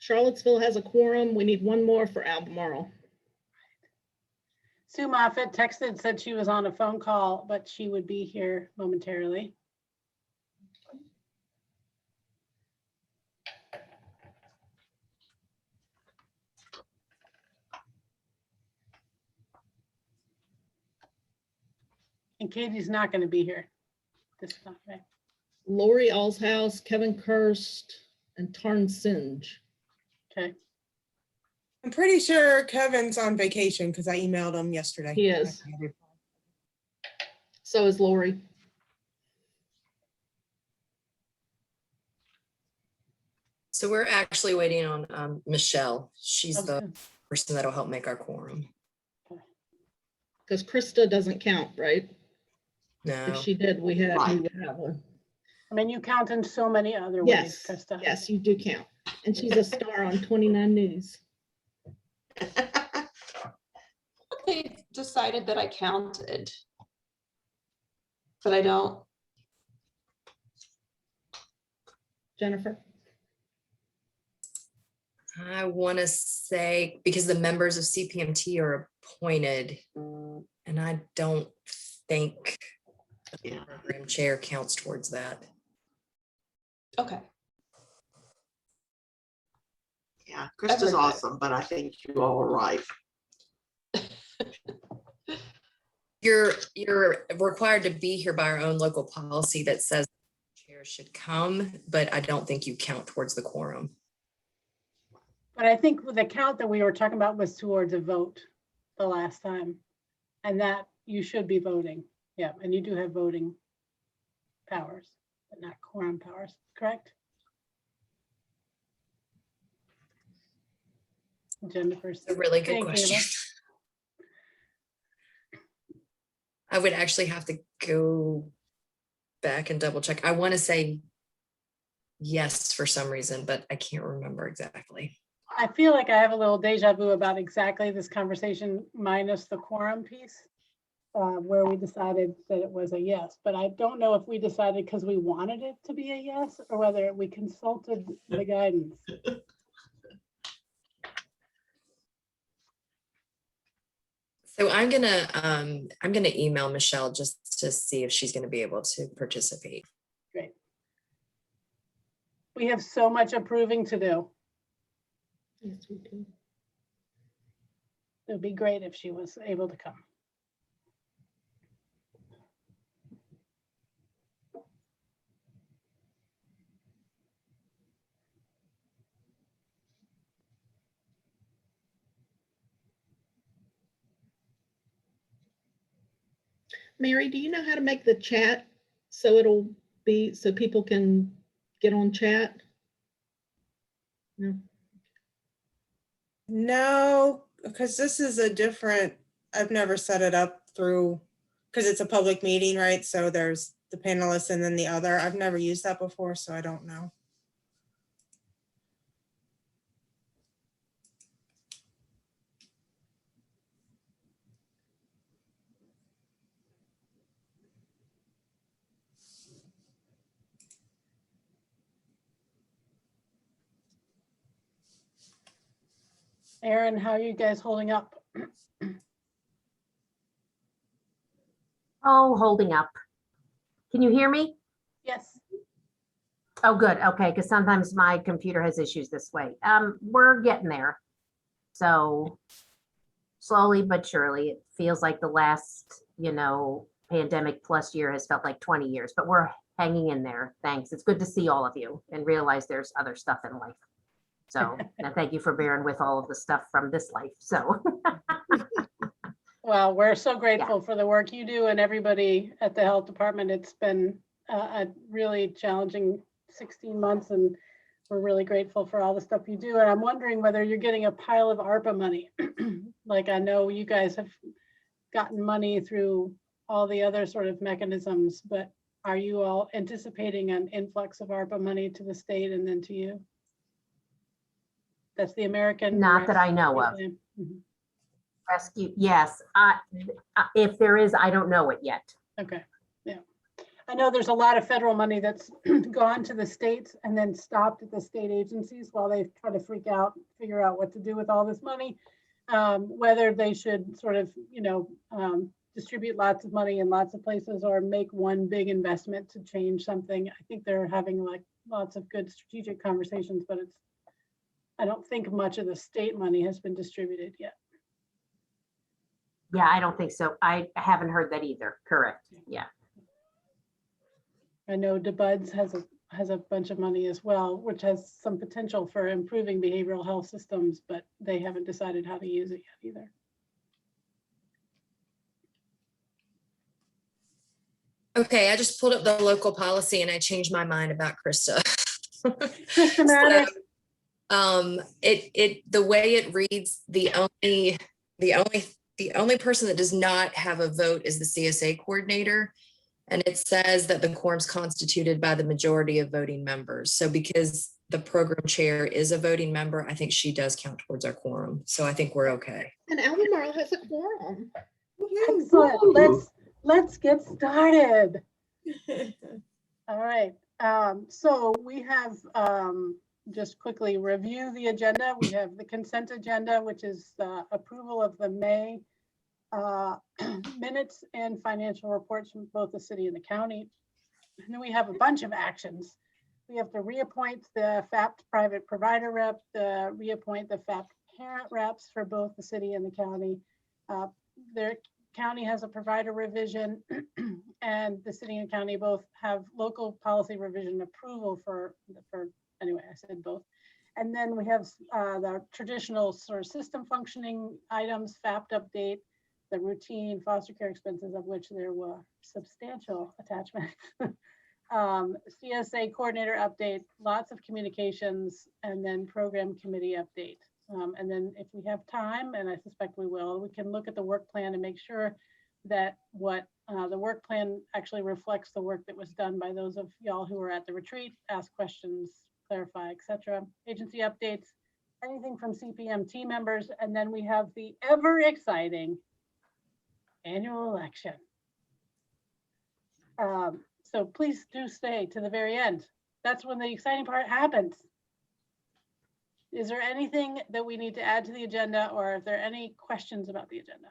Charlottesville has a quorum. We need one more for Albemarle. Sue Moffett texted, said she was on a phone call, but she would be here momentarily. And Katie's not going to be here this time, right? Lori Allshouse, Kevin Kirst, and Tarn Singe. Okay. I'm pretty sure Kevin's on vacation because I emailed him yesterday. He is. So is Lori. So we're actually waiting on Michelle. She's the Okay. person that'll help make our quorum. Because Krista doesn't count, right? No, If she did, we would have one. I mean, you count in so many other ways, Yes, Krista. yes, you do count. And she's a star on 29 News. They decided that I counted, but I don't. Jennifer? I want to say because the members of CPMT are appointed, and I don't think the program chair counts towards that. Okay. Yeah, Krista's awesome, but I think you all are right. You're required to be here by our own local policy that says chair should come, but I don't think you count towards the quorum. But I think the count that we were talking about was towards a vote the last time. And that you should be voting. Yeah, and you do have voting powers, but not quorum powers, correct? Jennifer's. A really good Thank you, question. I would actually have to go back and double check. I want to say yes for some reason, but I can't remember exactly. I feel like I have a little deja vu about exactly this conversation minus the quorum piece, where we decided that it was a yes, but I don't know if we decided because we wanted it to be a yes or whether we consulted the guidance. So I'm gonna email Michelle just to see if she's gonna be able to participate. Great. We have so much approving to do. Yes, we do. It would be great if she was able to come. Mary, do you know how to make the chat so it'll be, so people can get on chat? No. No, because this is a different, I've never set it up through, because it's a public meeting, right? So there's the panelists and then the other. I've never used that before, so I don't know. Erin, how are you guys holding up? Oh, holding up. Can you hear me? Yes. Oh, good. Okay, because sometimes my computer has issues this way. We're getting there. So slowly but surely, it feels like the last, pandemic plus year has felt like 20 years, but we're hanging in there. Thanks. It's good to see all of you and realize there's other stuff in life. So, and thank you for bearing with all of the stuff from this life. So. Well, we're so grateful for the work you do and everybody at the health department. It's been a really challenging 16 months and we're really grateful for all the stuff you do. And I'm wondering whether you're getting a pile of ARPA money. Like I know you guys have gotten money through all the other sort of mechanisms, but are you all anticipating an influx of ARPA money to the state and then to you? That's the American. Not that I know of. Mhm. Rescue, yes. If there is, I don't know it yet. Okay, yeah. I know there's a lot of federal money that's gone to the states and then stopped at the state agencies while they try to figure out what to do with all this money. Whether they should sort of, distribute lots of money in lots of places or make one big investment to change something. I think they're having like lots of good strategic conversations, but I don't think much of the state money has been distributed yet. Yeah, I don't think so. I haven't heard that either. Correct. Yeah. I know DeBuds has a bunch of money as well, which has some potential for improving behavioral health systems, but they haven't decided how to use it yet either. Okay, I just pulled up the local policy and I changed my mind about Krista. Systematic. The way it reads, the only person that does not have a vote is the CSA coordinator. And it says that the quorum's constituted by the majority of voting members. So because the program chair is a voting member, I think she does count towards our quorum. So I think we're okay. And Albemarle has a quorum. Excellent. Let's get started. All right. So we have just quickly review the agenda. We have the consent agenda, which is the approval of the May minutes and financial reports from both the city and the county. And then we have a bunch of actions. We have to reappoint the FAPT private provider rep, reappoint the FAPT parent reps for both the city and the county. Their county has a provider revision and the city and county both have local policy revision approval for anyway, I said both. And then we have the traditional sort of system functioning items, FAPT update, the routine foster care expenses, of which there were substantial attachments. CSA coordinator update, lots of communications, and then program committee update. And then if we have time, and I suspect we will, we can look at the work plan and make sure that what the work plan actually reflects the work that was done by those of y'all who were at the retreat, ask questions, clarify, etc. Agency updates, anything from CPMT members, and then we have the ever exciting annual election. So please do stay to the very end. That's when the exciting part happens. Is there anything that we need to add to the agenda, or are there any questions about the agenda?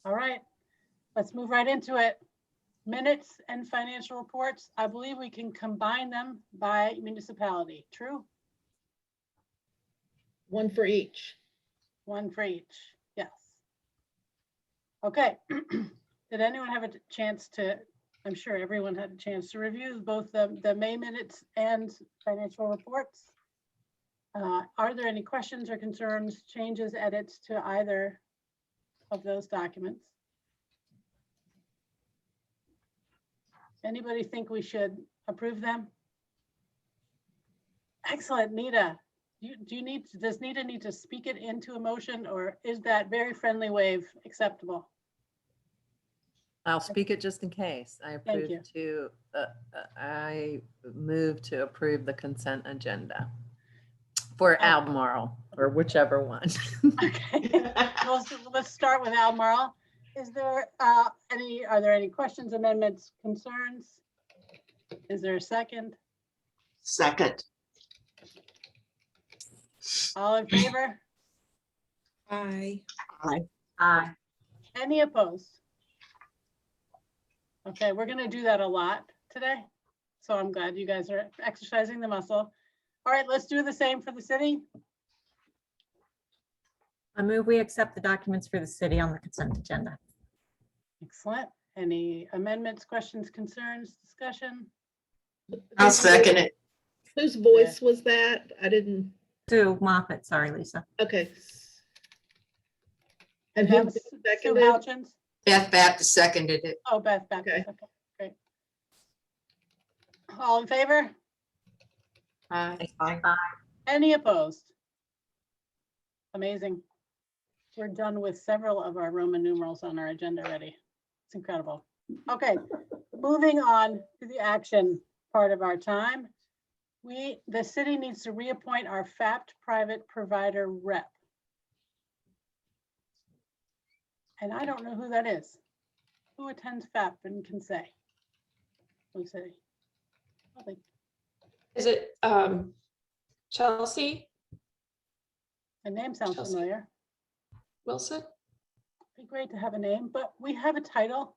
All right, let's move right into it. Minutes and financial reports. I believe we can combine them by municipality. True? One for each. One for each. Yes. Okay. Did anyone have a chance to, I'm sure everyone had a chance to review both the May minutes and financial reports. Are there any questions or concerns, changes, edits to either of those documents? Anybody think we should approve them? Excellent, Nita. Does Nita need to speak it into a motion, or is that very friendly wave acceptable? I'll speak it just in case. Thank you. I move to approve the consent agenda for Albemarle or whichever one. Okay, let's start with Albemarle. Is there are there any questions, amendments, concerns? Is there a second? Second. All in favor? Aye. Aye. Any opposed? Okay, we're gonna do that a lot today. So I'm glad you guys are exercising the muscle. All right, let's do the same for the city. I move we accept the documents for the city on the consent agenda. Excellent. Any amendments, questions, concerns, discussion? I'll second it. Whose voice was that? I didn't, Sue Moffett, sorry, Lisa. okay. And who That's Sue seconded? Houchins? Beth Baptist seconded it. Oh, Beth Baptist. Okay, great. All in favor? Aye. Any opposed? Amazing. We're done with several of our Roman numerals on our agenda already. It's incredible. Okay, moving on to the action part of our time. The city needs to reappoint our FAPT private provider rep. And I don't know who that is. who attends FAP and can say? We say. I think Is it Chelsea the name sounds Chelsea. familiar. Wilson? Be great to have a name, but we have a title.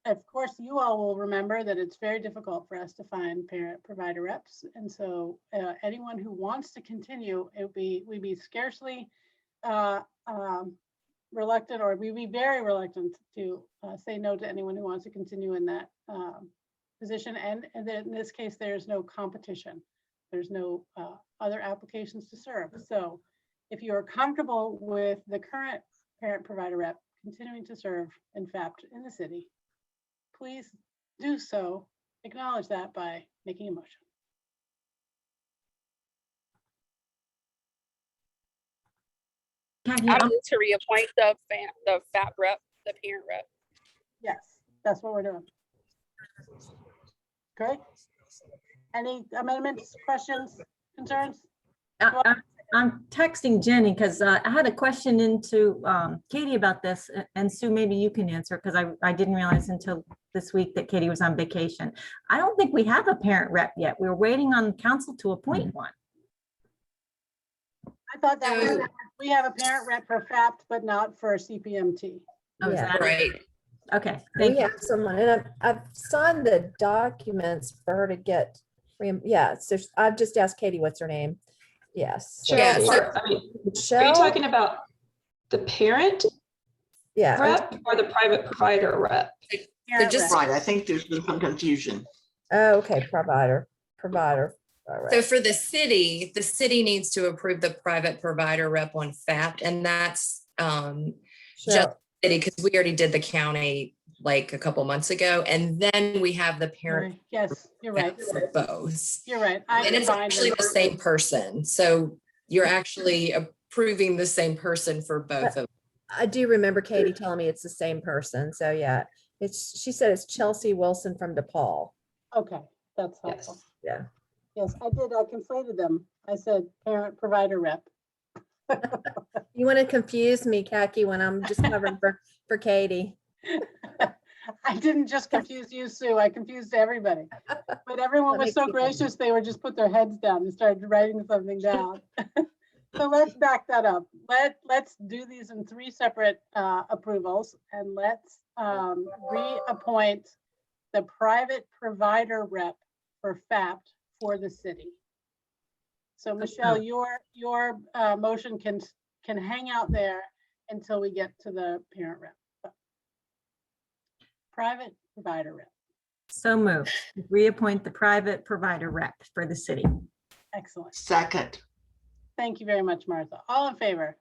Of course, you all will remember that it's very difficult for us to find parent provider reps. And so anyone who wants to continue, we'd be scarcely reluctant, or we'd be very reluctant to say no to anyone who wants to continue in that position. And then in this case, there's no competition. There's no other applications to serve. So if you are comfortable with the current parent provider rep continuing to serve in FAPT in the city, please do so. Acknowledge that by making a motion. Kathy, I move to reappoint the FAP rep, the parent rep. Yes, that's what we're doing. Great. Any amendments, questions, concerns? I'm texting Jenny because I had a question into Katie about this, and Sue, maybe you can answer because I didn't realize until this week that Katie was on vacation. I don't think we have a parent rep yet. We were waiting on council to appoint one. I thought that we have a parent rep for FAPT, but not for CPMT. Oh, is Yeah. that it? Right. Okay, We thank you. have someone, and I've signed the documents for her to get, yeah, so I've just asked Katie, what's her name? Yes. so Yeah, she- so- Are you Michelle? talking about the parent Yeah, rep or the private provider rep? Parent just- rep. Right, I think there's been some confusion. oh, okay, provider. All So right. for the city needs to approve the private provider rep on FAPT, and that's just Cheryl, city, because we already did the county like a couple months ago, and then we have the parent Right. Yes, you're right. for both. You're right. I And it's combined actually them. the same person, so you're actually approving the same person for both of them. I do remember Katie telling me it's the same person, so yeah. She said it's Chelsea Wilson from DePaul. Okay, that's helpful. Yes. Yeah. Yes, I did. I conflated them. I said parent provider rep. You want to confuse me, Kaki, when I'm just covering for Katie. I didn't just confuse you, Sue. I confused everybody. But everyone That was makes so me gracious, they would just put their heads down and started writing something down. So let's back that up. Let's do these in 3 separate approvals, and let's reappoint the private provider rep for FAPT for the city. So Michelle, your motion can hang out there until we get to the parent rep. Private provider rep. So moved. Reappoint the private provider rep for the city. Excellent. Second. Thank you very much, Martha. All in favor?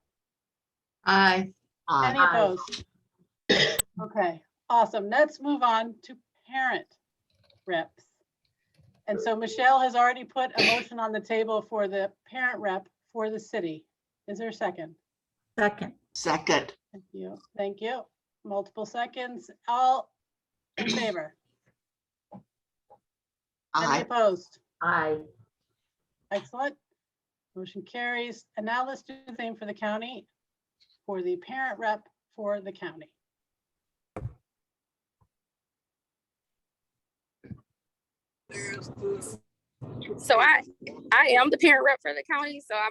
Aye. Any Aye. opposed? Okay, awesome. Let's move on to parent reps. And so Michelle has already put a motion on the table for the parent rep for the city. Is there a second? Second. Second. Thank you. Thank you. Multiple seconds. All in favor? Any Aye. opposed? Aye. Excellent. Motion carries. And now let's do the same for the county, for the parent rep for the county. So I am the parent rep for the county, so I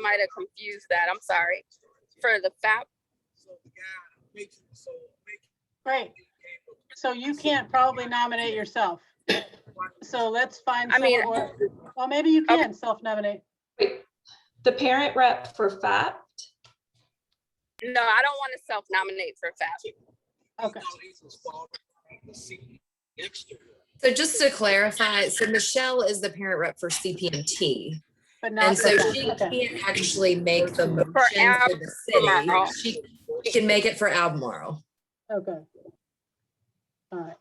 might have confused that. I'm sorry. For the FAP, Great. So you can't probably nominate yourself. So let's find I mean- someone, well, maybe you can self-nominate. Wait, the parent rep for FAPT? no, I don't want to self-nominate for FAP. Okay. So just to clarify, so Michelle is the parent rep for CPMT. But not. And for so FAP. she Okay. can't actually make the motion for the Albemarle. city. She can make it for Albemarle. Okay. All right.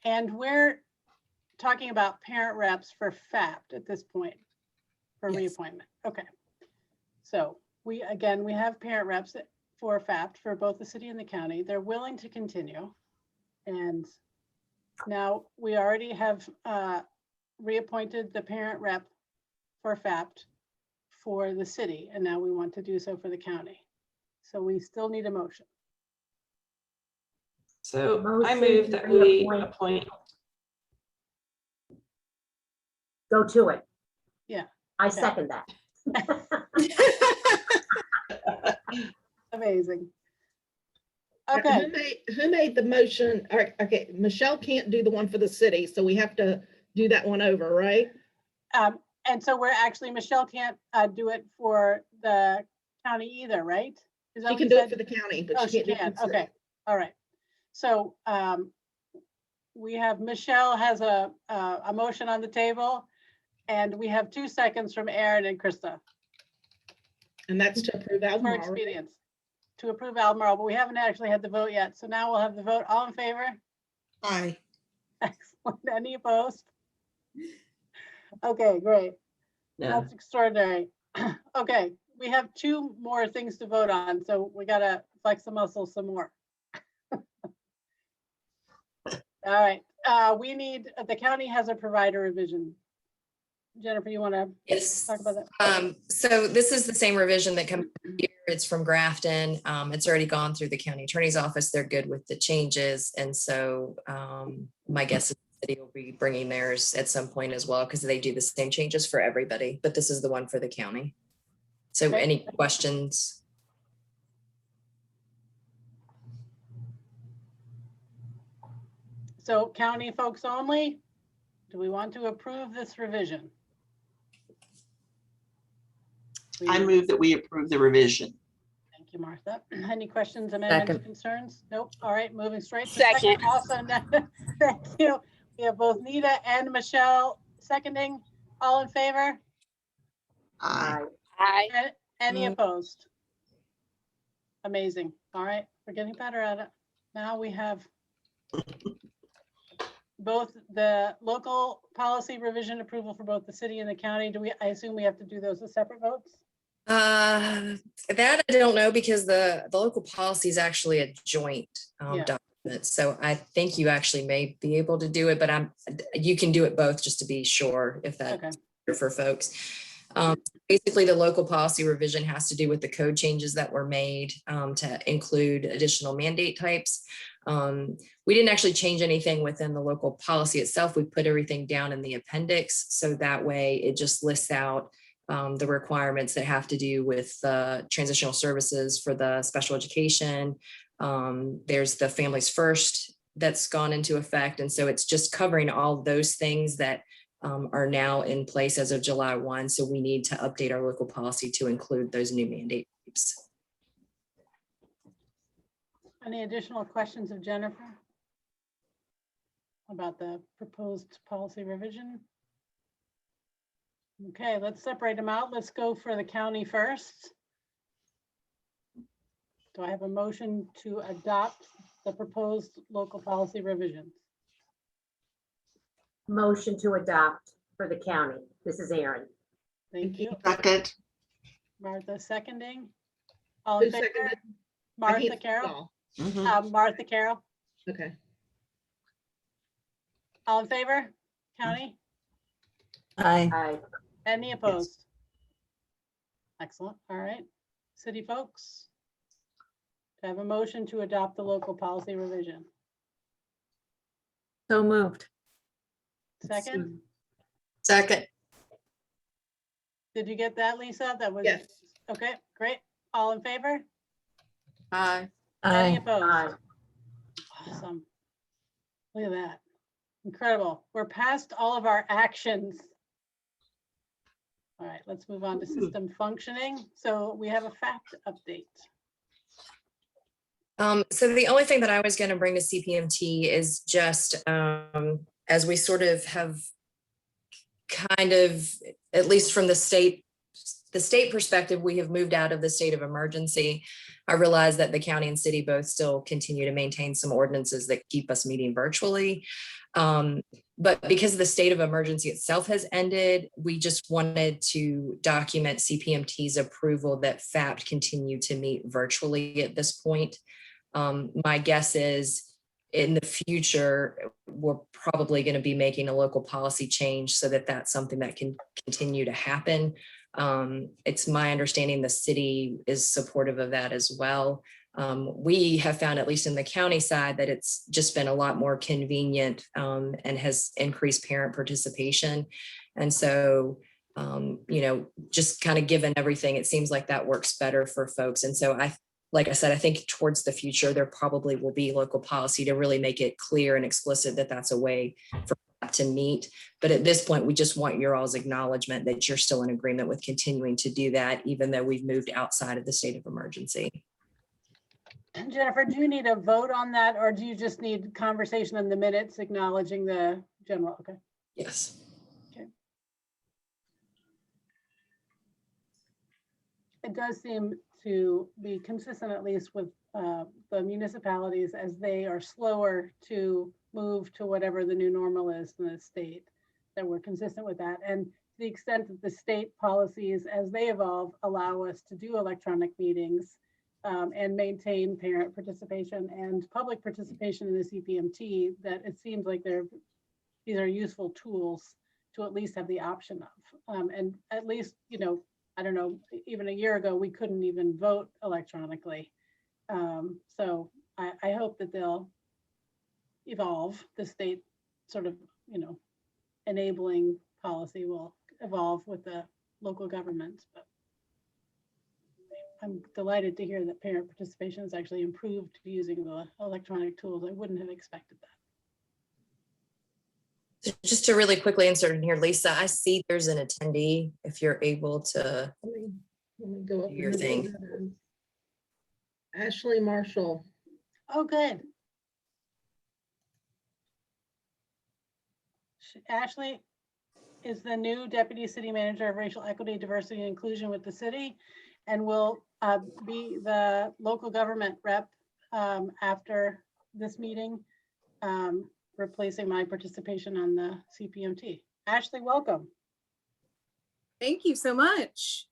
And we're talking about parent reps for FAPT at this point for Yes. reappointment. Okay. So we have parent reps for FAPT for both the city and the county. They're willing to continue. And now we already have reappointed the parent rep for FAPT for the city, and now we want to do so for the county. So we still need a motion. So I Motion move to that we reappoint. appoint. Go to it. Yeah. I Okay. second that. Amazing. Who Okay, made the motion? Okay, Michelle can't do the one for the city, so we have to do that one over, right? and so we're actually, Michelle can't do it for the county either, right? Is that She what can you do it said? for the county, Oh, but she she can't do it can, for the city. okay, all right. So we have, Michelle has a motion on the table, and we have 2 seconds from Aaron and Krista And that's to approve for Albemarle. expedience to approve Albemarle, but we haven't actually had the vote yet. So now we'll have the vote. All in favor? Aye. Excellent. Any opposed? Okay, great. No. That's extraordinary. Okay, we have 2 more things to vote on, so we gotta flex the muscle some more. All right, we need, the county has a provider revision. Jennifer, you wanna Yes. talk about that? So this is the same revision that comes here. It's from Grafton. It's already gone through the county attorney's office. They're good with the changes. And so my guess is the city will be bringing theirs at some point as well, because they do the same changes for everybody, but this is the one for the county. So Okay. any questions? So county folks only, do we want to approve this revision? I move that we approve the revision. Thank you, Martha. Any questions, amendments, Second. concerns? Nope. All right, moving straight to Second. Awesome. Thank you. We have both Nita and Michelle seconding. All in favor? Aye. Aye. Any Aye. opposed? Amazing. All right, we're getting better at it. Now we have both the local policy revision approval for both the city and the county. I assume we have to do those as separate votes? That I don't know, because the local policy is actually a joint Yeah. document. So I think you actually may be able to do it, but you can do it both just to be sure if Okay. that's better for folks. Basically, the local policy revision has to do with the code changes that were made to include additional mandate types. We didn't actually change anything within the local policy itself. We put everything down in the appendix. So that way it just lists out the requirements that have to do with transitional services for the special education. There's the Families First that's gone into effect. And so it's just covering all those things that are now in place as of July 1. So we need to update our local policy to include those new mandate types. Any additional questions of Jennifer about the proposed policy revision? Okay, let's separate them out. Let's go for the county first. Do I have a motion to adopt the proposed local policy revisions? Motion to adopt for the county. This is Aaron. Thank you. Second. Martha seconding. All Who in favor? seconded? I Martha can't see Carroll? all. Mhm. Martha Carroll. Okay. All in favor? County? Aye. Aye. Any opposed? Excellent. All right. City folks? Do I have a motion to adopt the local policy revision? So moved. Second? Second. Did you get that, Lisa? That was, Yes. okay, great. All in favor? Aye. Any Aye. opposed? Aye. Awesome. Look at that. Incredible. We're past all of our actions. All right, let's move on to system functioning. So we have a fact update. So the only thing that I was going to bring to CPMT is just as we sort of have kind of, at least from the state perspective, we have moved out of the state of emergency. I realize that the county and city both still continue to maintain some ordinances that keep us meeting virtually. But because the state of emergency itself has ended, we just wanted to document CPMT's approval that FAPT continue to meet virtually at this point. My guess is in the future, we're probably going to be making a local policy change so that that's something that can continue to happen. It's my understanding the city is supportive of that as well. We have found, at least in the county side, that it's just been a lot more convenient and has increased parent participation. And so, just kind of given everything, it seems like that works better for folks. And so like I said, I think towards the future, there probably will be local policy to really make it clear and explicit that that's a way for that to meet. But at this point, we just want your all's acknowledgement that you're still in agreement with continuing to do that, even though we've moved outside of the state of emergency. Jennifer, do you need a vote on that, or do you just need conversation in the minutes acknowledging the general? Okay. Yes. Okay. It does seem to be consistent, at least with the municipalities, as they are slower to move to whatever the new normal is in the state, that we're consistent with that. And to the extent that the state policies, as they evolve, allow us to do electronic meetings and maintain parent participation and public participation in the CPMT, that it seems like these are useful tools to at least have the option of. And at least, I don't know, even a year ago, we couldn't even vote electronically. So I hope that they'll evolve. The state sort of, enabling policy will evolve with the local governments. But I'm delighted to hear that parent participation has actually improved using the electronic tools. I wouldn't have expected that. Just to really quickly insert in here, Lisa, I see there's an attendee. If you're able to Let me go up. do your and thing. look at it. Ashley Marshall. Oh, good. Ashley is the new Deputy City Manager of Racial Equity, Diversity, and Inclusion with the city, and will be the local government rep after this meeting, replacing my participation on the CPMT. Ashley, welcome. Thank you so much.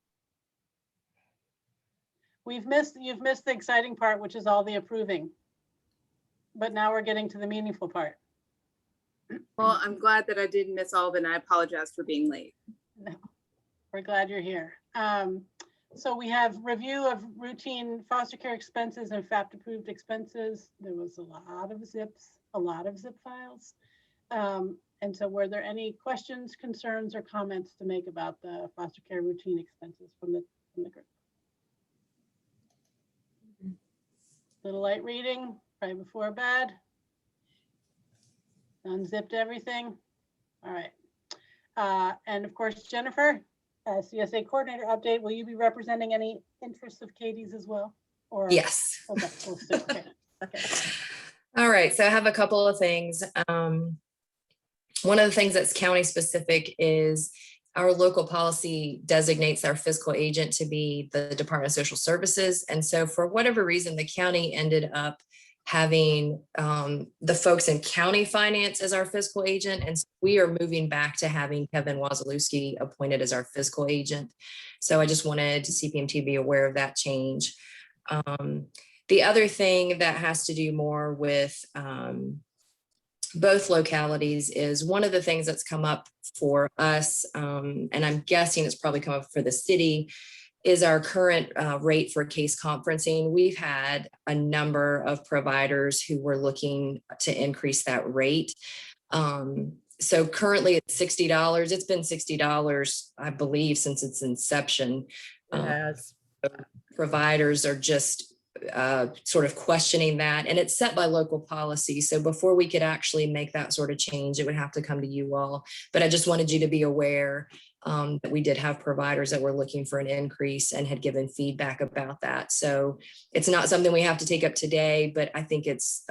You've missed the exciting part, which is all the approving. But now we're getting to the meaningful part. Well, I'm glad that I didn't miss all of it, and I apologize for being late. No, we're glad you're here. So we have review of routine foster care expenses and FAPT approved expenses. There was a lot of zip files. And so were there any questions, concerns, or comments to make about the foster care routine expenses from the group? Little light reading right before bed. Unzipped everything. All right. And of course, Jennifer, CSA coordinator update. Will you be representing any interests of Katie's as well? Or Yes. Okay. We'll stick. Okay. Okay. All right, so I have a couple of things. One of the things that's county specific is our local policy designates our fiscal agent to be the Department of Social Services. And so for whatever reason, the county ended up having the folks in county finance as our fiscal agent. And so we are moving back to having Kevin Wazalewski appointed as our fiscal agent. So I just wanted to CPMT be aware of that change. The other thing that has to do more with both localities is one of the things that's come up for us, and I'm guessing it's probably come up for the city, is our current rate for case conferencing. We've had a number of providers who were looking to increase that rate. So currently it's $60. It's been $60, I believe, since its inception. Yes. Providers are just sort of questioning that, and it's set by local policy. So before we could actually make that sort of change, it would have to come to you all. But I just wanted you to be aware that we did have providers that were looking for an increase and had given feedback about that. So it's not something we have to take up today, but I think it's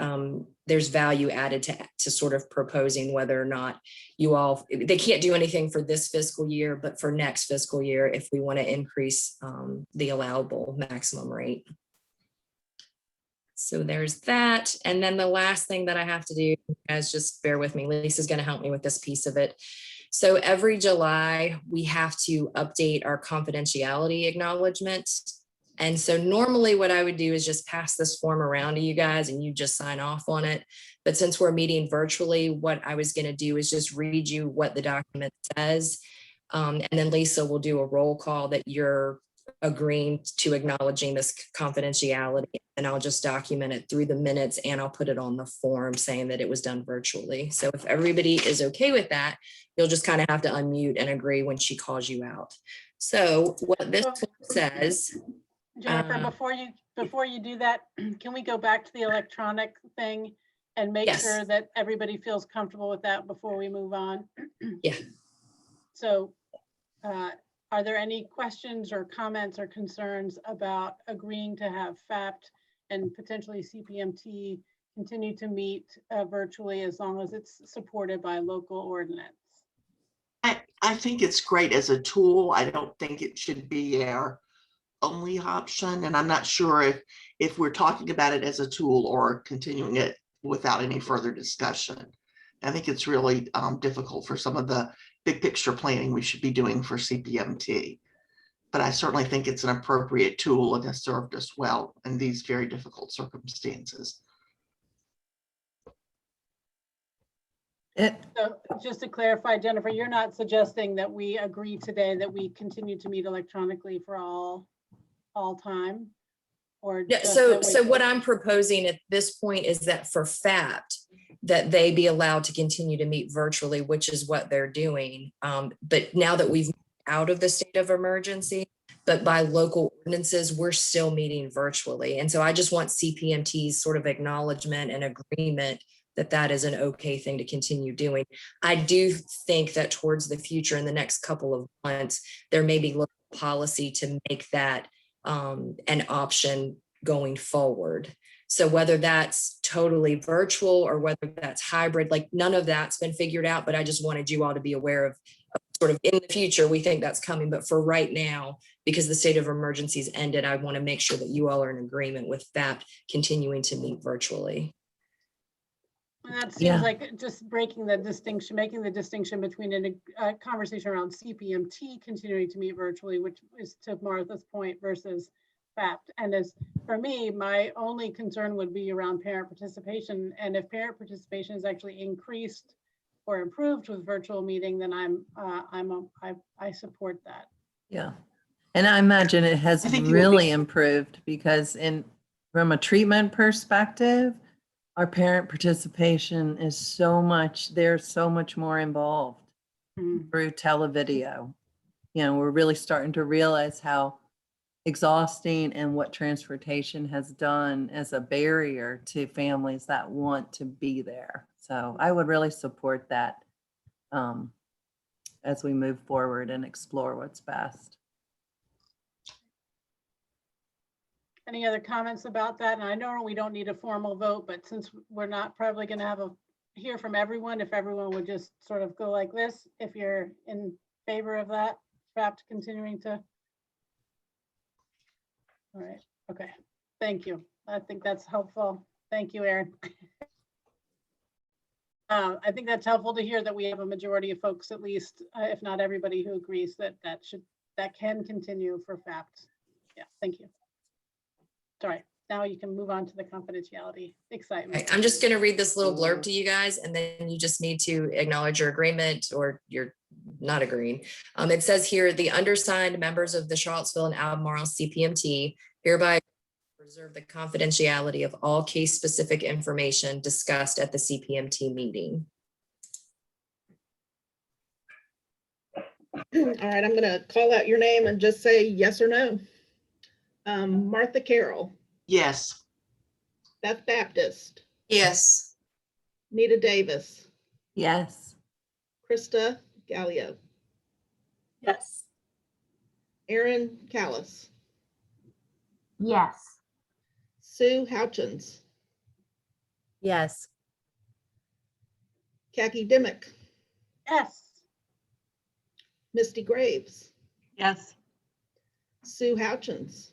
there's value added to sort of proposing whether or not you all, they can't do anything for this fiscal year, but for next fiscal year, if we want to increase the allowable maximum rate. So there's that. And then the last thing that I have to do, guys, just bear with me. Lisa's going to help me with this piece of it. So every July, we have to update our confidentiality acknowledgement. And so normally what I would do is just pass this form around to you guys and you just sign off on it. But since we're meeting virtually, what I was going to do is just read you what the document says. And then Lisa will do a roll call that you're agreeing to acknowledging this confidentiality. And I'll just document it through the minutes and I'll put it on the form saying that it was done virtually. So if everybody is okay with that, you'll just kind of have to unmute and agree when she calls you out. So what this one says, Jennifer, before you do that, can we go back to the electronic thing and make Yes. sure that everybody feels comfortable with that before we move on? Yeah. So are there any questions or comments or concerns about agreeing to have FAPT and potentially CPMT continue to meet virtually as long as it's supported by local ordinance? I think it's great as a tool. I don't think it should be our only option. And I'm not sure if we're talking about it as a tool or continuing it without any further discussion. I think it's really difficult for some of the big picture planning we should be doing for CPMT. But I certainly think it's an appropriate tool and has served us well in these very difficult circumstances. So just to clarify, Jennifer, you're not suggesting that we agree today that we continue to meet electronically for all time? Or Yeah, just so that we- what I'm proposing at this point is that for FAPT, that they be allowed to continue to meet virtually, which is what they're doing. But now that we've moved out of the state of emergency, but by local ordinances, we're still meeting virtually. And so I just want CPMT's sort of acknowledgement and agreement that that is an okay thing to continue doing. I do think that towards the future, in the next couple of months, there may be local policy to make that an option going forward. So whether that's totally virtual or whether that's hybrid, like none of that's been figured out, but I just wanted you all to be aware of sort of in the future, we think that's coming. But for right now, because the state of emergency's ended, I want to make sure that you all are in agreement with that continuing to meet virtually. And that Yeah. seems like just breaking the distinction, making the distinction between a conversation around CPMT continuing to meet virtually, which is to Martha's point, versus FAPT. And as for me, my only concern would be around parent participation. And if parent participation is actually increased or improved with virtual meeting, then I support that. Yeah. And I imagine it has I think you will really be- improved because from a treatment perspective, our parent participation is they're so much more involved through televideo. You know, we're really starting to realize how exhausting and what transportation has done as a barrier to families that want to be there. So I would really support that as we move forward and explore what's best. Any other comments about that? And I know we don't need a formal vote, but since we're not probably going to hear from everyone, if everyone would just sort of go like this, if you're in favor of that, perhaps continuing to. All right. Okay. Thank you. I think that's helpful. Thank you, Erin. I think that's helpful to hear that we have a majority of folks, at least, if not everybody, who agrees that that can continue for FAPT. Yeah. Thank you. Sorry, now you can move on to the confidentiality excitement. Okay, I'm just going to read this little blurb to you guys, and then you just need to acknowledge your agreement or you're not agreeing. It says here, the undersigned members of the Charlottesville and Albemarle CPMT hereby preserve the confidentiality of all case-specific information discussed at the CPMT meeting. All right, I'm going to call out your name and just say yes or no. Martha Carroll, Yes. Beth Baptist, Yes. Nita Davis, Yes. Krista Gallio, Yes. Erin Callis, Yes. Sue Houchins, Yes. Khaki Dimick, Yes. Misty Graves, Yes. Sue Houchins.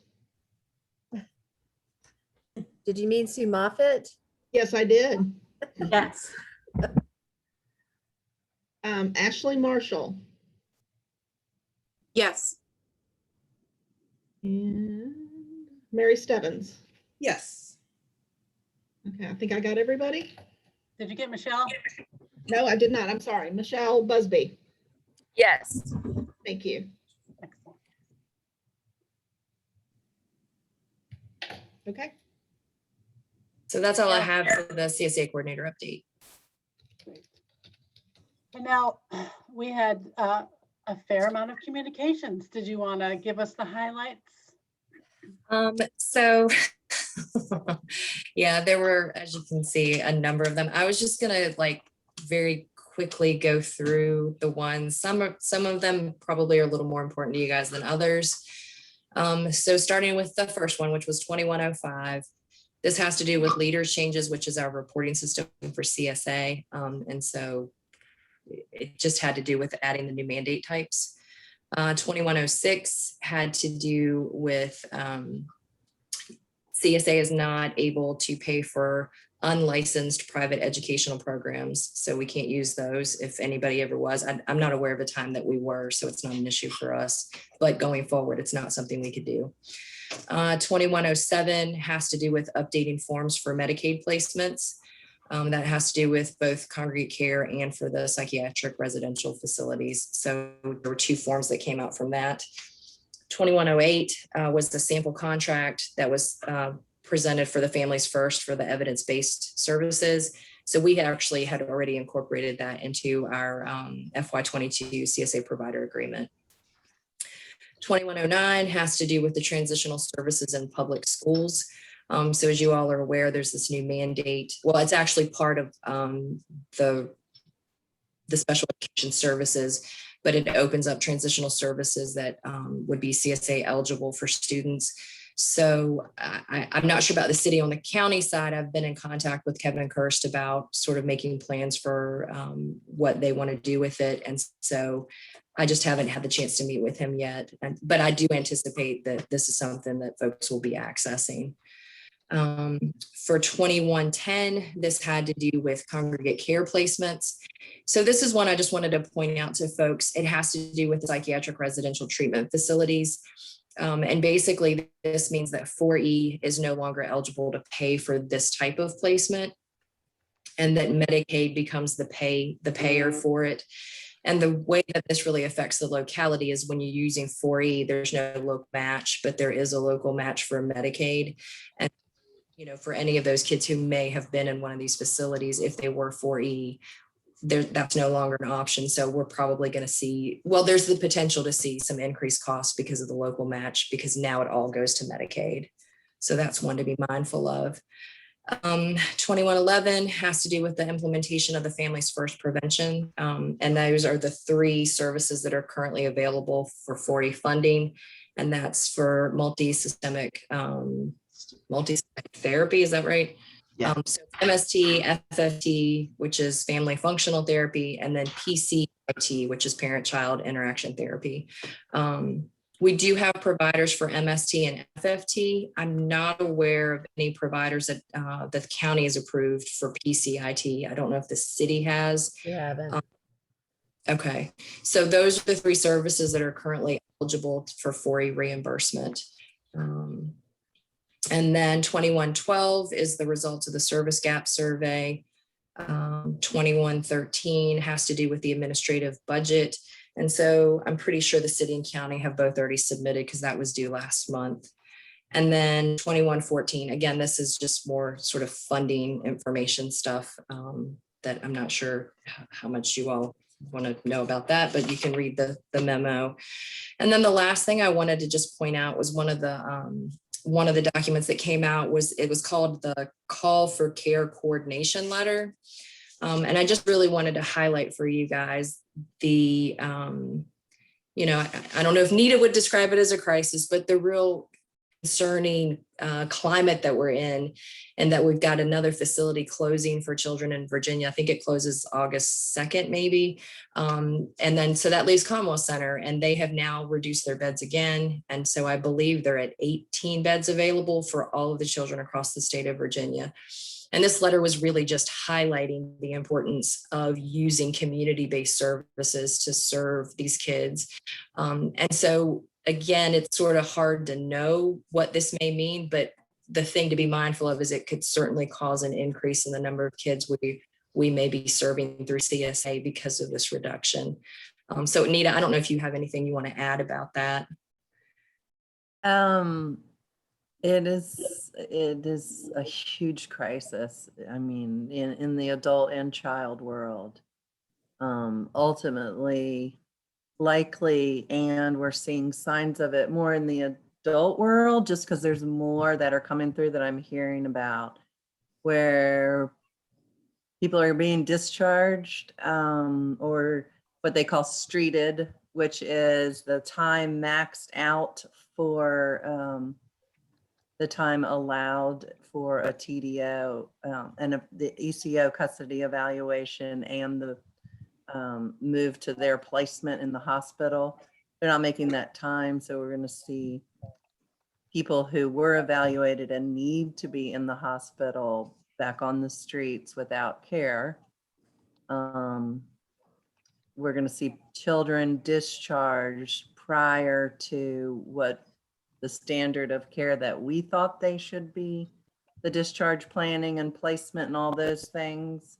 Did you mean Sue Moffett? Yes, I did. Yes. Ashley Marshall Yes. and Mary Stebbins. Yes. Okay, I think I got everybody. Did you get Michelle? No, I did not. I'm sorry. Michelle Busby. Yes. Thank you. Excellent. Okay. So that's all I have for the CSA coordinator update. And now we had a fair amount of communications. Did you want to give us the highlights? So yeah, there were, as you can see, a number of them. I was just gonna like very quickly go through the ones. Some of them probably are a little more important to you guys than others. So starting with the first one, which was 2105. This has to do with leader changes, which is our reporting system for CSA. And so it just had to do with adding the new mandate types. 2106 had to do with CSA is not able to pay for unlicensed private educational programs. So we can't use those if anybody ever was. I'm not aware of a time that we were, so it's not an issue for us. But going forward, it's not something we could do. 2107 has to do with updating forms for Medicaid placements. That has to do with both congregate care and for the psychiatric residential facilities. So there were two forms that came out from that. 2108 was the sample contract that was presented for the Families First for the evidence-based services. So we actually had already incorporated that into our FY22 CSA provider agreement. 2109 has to do with the transitional services in public schools. So as you all are aware, there's this new mandate. Well, it's actually part of the special education services, but it opens up transitional services that would be CSA eligible for students. So I'm not sure about the city. On the county side, I've been in contact with Kevin Kirst about sort of making plans for what they want to do with it. And so I just haven't had the chance to meet with him yet. But I do anticipate that this is something that folks will be accessing. For 2110, this had to do with congregate care placements. So this is one I just wanted to point out to folks. It has to do with the psychiatric residential treatment facilities. And basically this means that 4E is no longer eligible to pay for this type of placement, and that Medicaid becomes the payer for it. And the way that this really affects the locality is when you're using 4E, there's no local match, but there is a local match for Medicaid. And you know, for any of those kids who may have been in one of these facilities, if they were 4E, that's no longer an option. So we're probably going to see, well, there's the potential to see some increased costs because of the local match, because now it all goes to Medicaid. So that's one to be mindful of. 2111 has to do with the implementation of the Families First prevention. And those are the three services that are currently available for 4E funding. And that's for multi-systemic therapy, is that right? Yeah. So MST, FFT, which is family functional therapy, and then PCIT, which is parent-child interaction therapy. We do have providers for MST and FFT. I'm not aware of any providers that the county has approved for PCIT. I don't know if the city has. You haven't. Okay, so those are the three services that are currently eligible for 4E reimbursement. And then 2112 is the results of the service gap survey. 2113 has to do with the administrative budget. And so I'm pretty sure the city and county have both already submitted because that was due last month. And then 2114, again, this is just more sort of funding information stuff that I'm not sure how much you all want to know about that, but you can read the memo. And then the last thing I wanted to just point out was one of the documents that came out was called the Call for Care Coordination Letter. And I just really wanted to highlight for you guys the, you know, I don't know if Nita would describe it as a crisis, but the real concerning climate that we're in, and that we've got another facility closing for children in Virginia. I think it closes August 2nd, maybe. And then so that leaves Commonwealth Center, and they have now reduced their beds again. And so I believe they're at 18 beds available for all of the children across the state of Virginia. And this letter was really just highlighting the importance of using community-based services to serve these kids. And so again, it's sort of hard to know what this may mean, but the thing to be mindful of is it could certainly cause an increase in the number of kids we may be serving through CSA because of this reduction. So Anita, I don't know if you have anything you want to add about that. It is a huge crisis. I mean, in the adult and child world. Ultimately, likely, and we're seeing signs of it more in the adult world, just because there's more that are coming through that I'm hearing about, where people are being discharged, or what they call streeted, which is the time maxed out for the time allowed for a TDO and the ECO custody evaluation and the move to their placement in the hospital. They're not making that time. So we're going to see people who were evaluated and need to be in the hospital back on the streets without care. We're going to see children discharged prior to what the standard of care that we thought they should be, the discharge planning and placement and all those things.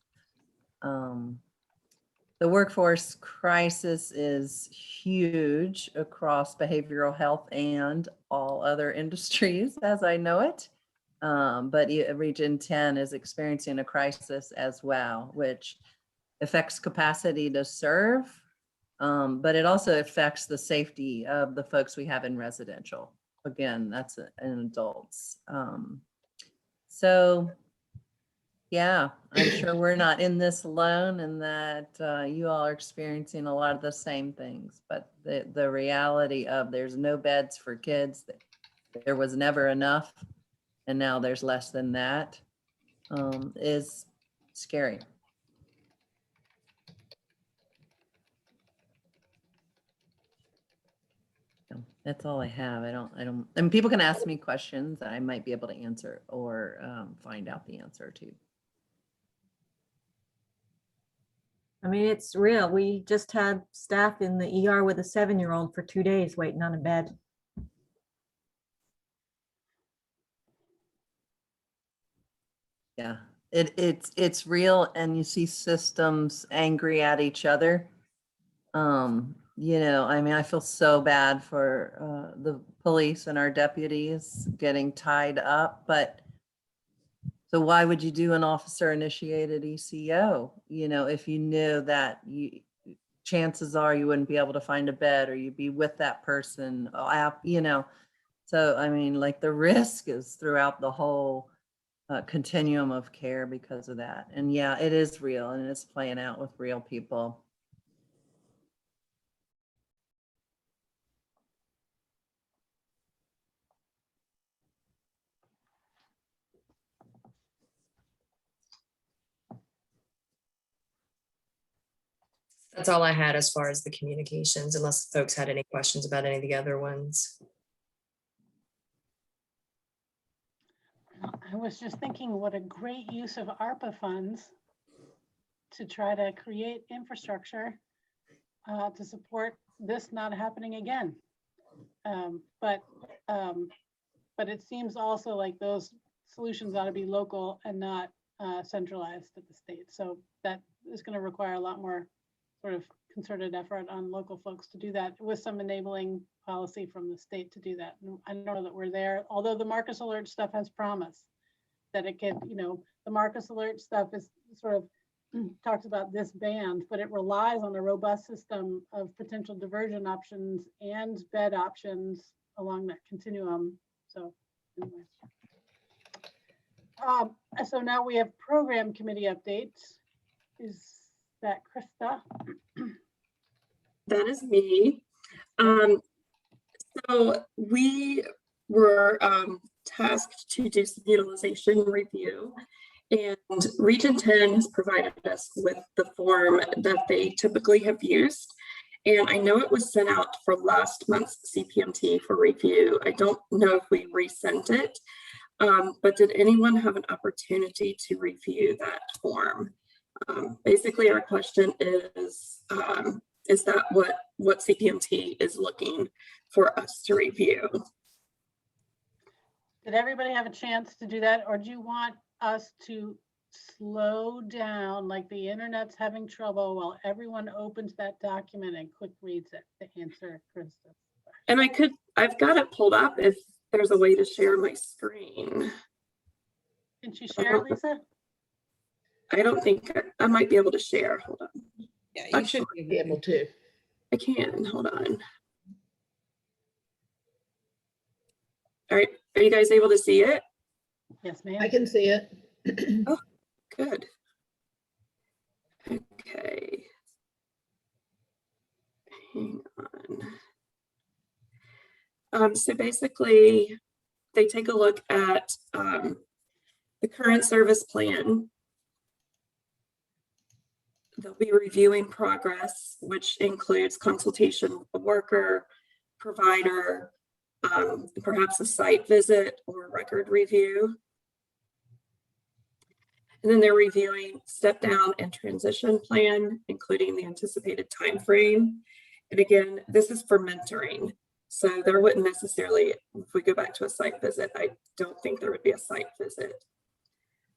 The workforce crisis is huge across behavioral health and all other industries as I know it. But Region 10 is experiencing a crisis as well, which affects capacity to serve, but it also affects the safety of the folks we have in residential. Again, that's in adults. So yeah, I'm sure we're not in this alone and that you all are experiencing a lot of the same things, but the reality of there's no beds for kids, there was never enough, and now there's less than that, is scary. That's all I have. I don't, and people can ask me questions that I might be able to answer or find out the answer to. I mean, it's real. We just had staff in the ER with a 7-year-old for 2 days waiting on a bed. Yeah, it's real, and you see systems angry at each other. You know, I mean, I feel so bad for the police and our deputies getting tied up, but so why would you do an officer initiated ECO? You know, if you knew that chances are you wouldn't be able to find a bed or you'd be with that person, you know. So, I mean, like the risk is throughout the whole continuum of care because of that. And yeah, it is real and it's playing out with real people. That's all I had as far as the communications, unless folks had any questions about any of the other ones. I was just thinking what a great use of ARPA funds to try to create infrastructure to support this not happening again. But it seems also like those solutions ought to be local and not centralized at the state. So that is going to require a lot more sort of concerted effort on local folks to do that with some enabling policy from the state to do that. And I don't know that we're there, although the Marcus Alert stuff has promise that it could, you know, the Marcus Alert stuff is sort of talks about this band, but it relies on a robust system of potential diversion options and bed options along that continuum. So anyway. So now we have program committee updates. Is that Krista? That is me. So we were tasked to do some utilization review, and Region 10 has provided us with the form that they typically have used. And I know it was sent out for last month's CPMT for review. I don't know if we resent it, but did anyone have an opportunity to review that form? Basically, our question is that what CPMT is looking for us to review? Did everybody have a chance to do that, or do you want us to slow down, like the internet's having trouble while everyone opens that document and quick reads it to answer Krista's. And I've got it pulled up if there's a way to share my screen. Can you share it, Lisa? I don't think I might be able to share. Hold on. Yeah, you should Be able to. I can, hold on. All right, are you guys able to see it? Yes, ma'am. I can see it. Oh, good. Okay. Hang on. So basically, they take a look at the current service plan. They'll be reviewing progress, which includes consultation with the worker, provider, perhaps a site visit or record review. And then they're reviewing step down and transition plan, including the anticipated time frame. And again, this is for mentoring. So there wouldn't necessarily, if we go back to a site visit, I don't think there would be a site visit.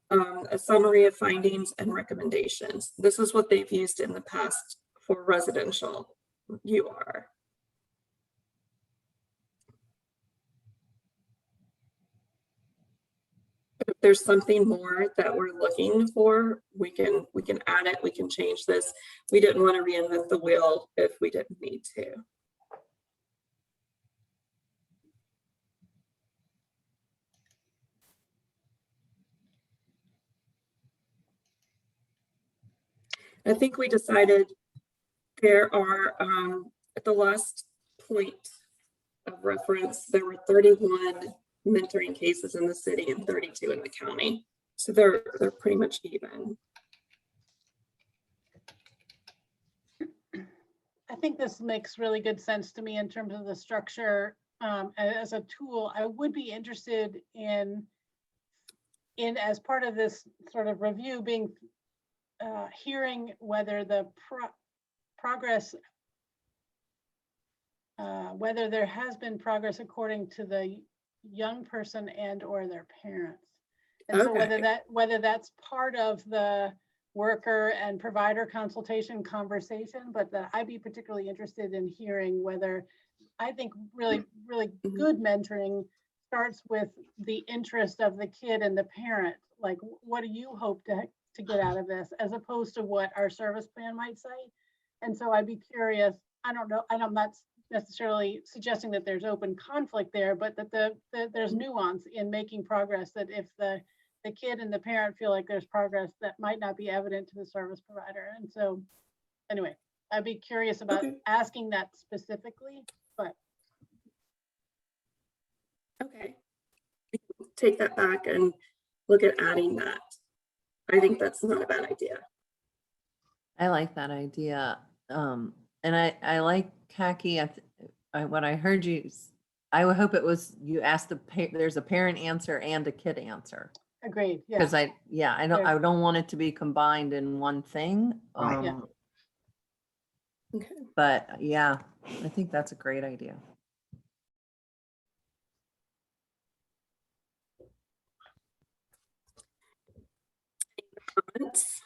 A summary of findings and recommendations. This is what they've used in the past for residential UR. If there's something more that we're looking for, we can add it, we can change this. We didn't want to reinvent the wheel if we didn't need to. I think we decided there are, at the last point of reference, there were 31 mentoring cases in the city and 32 in the county. So they're pretty much even. I think this makes really good sense to me in terms of the structure as a tool. I would be interested in as part of this sort of review being hearing whether the progress, whether there has been progress according to the young person and or their parents. And so whether that's part of the worker and provider consultation conversation, but that I'd be particularly interested in hearing whether, I think really good mentoring starts with the interest of the kid and the parent. Like, what do you hope to get out of this, as opposed to what our service plan might say? And so I'd be curious, I don't know, I'm not necessarily suggesting that there's open conflict there, but that there's nuance in making progress, that if the kid and the parent feel like there's progress, that might not be evident to the service provider. And so anyway, I'd be curious about asking that specifically, but. Okay, take that back and look at adding that. I think that's not a bad idea. I like that idea. And I like Khaki. What I heard you, I would hope it was you asked there's a parent answer and a kid answer. Agreed. Yeah. Because I don't want it to be combined in one thing. Yeah. Okay. But yeah, I think that's a great idea. Comments?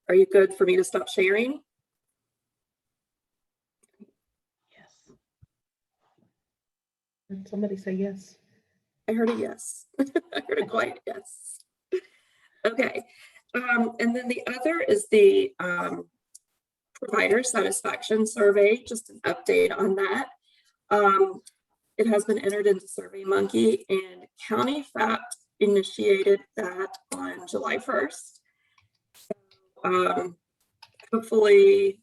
Are you good for me to stop sharing? Yes. Did somebody say yes? I heard a yes. I heard a quiet yes. Okay. And then the other is the provider satisfaction survey, just an update on that. It has been entered into SurveyMonkey, and County FAPT initiated that on July 1st. Hopefully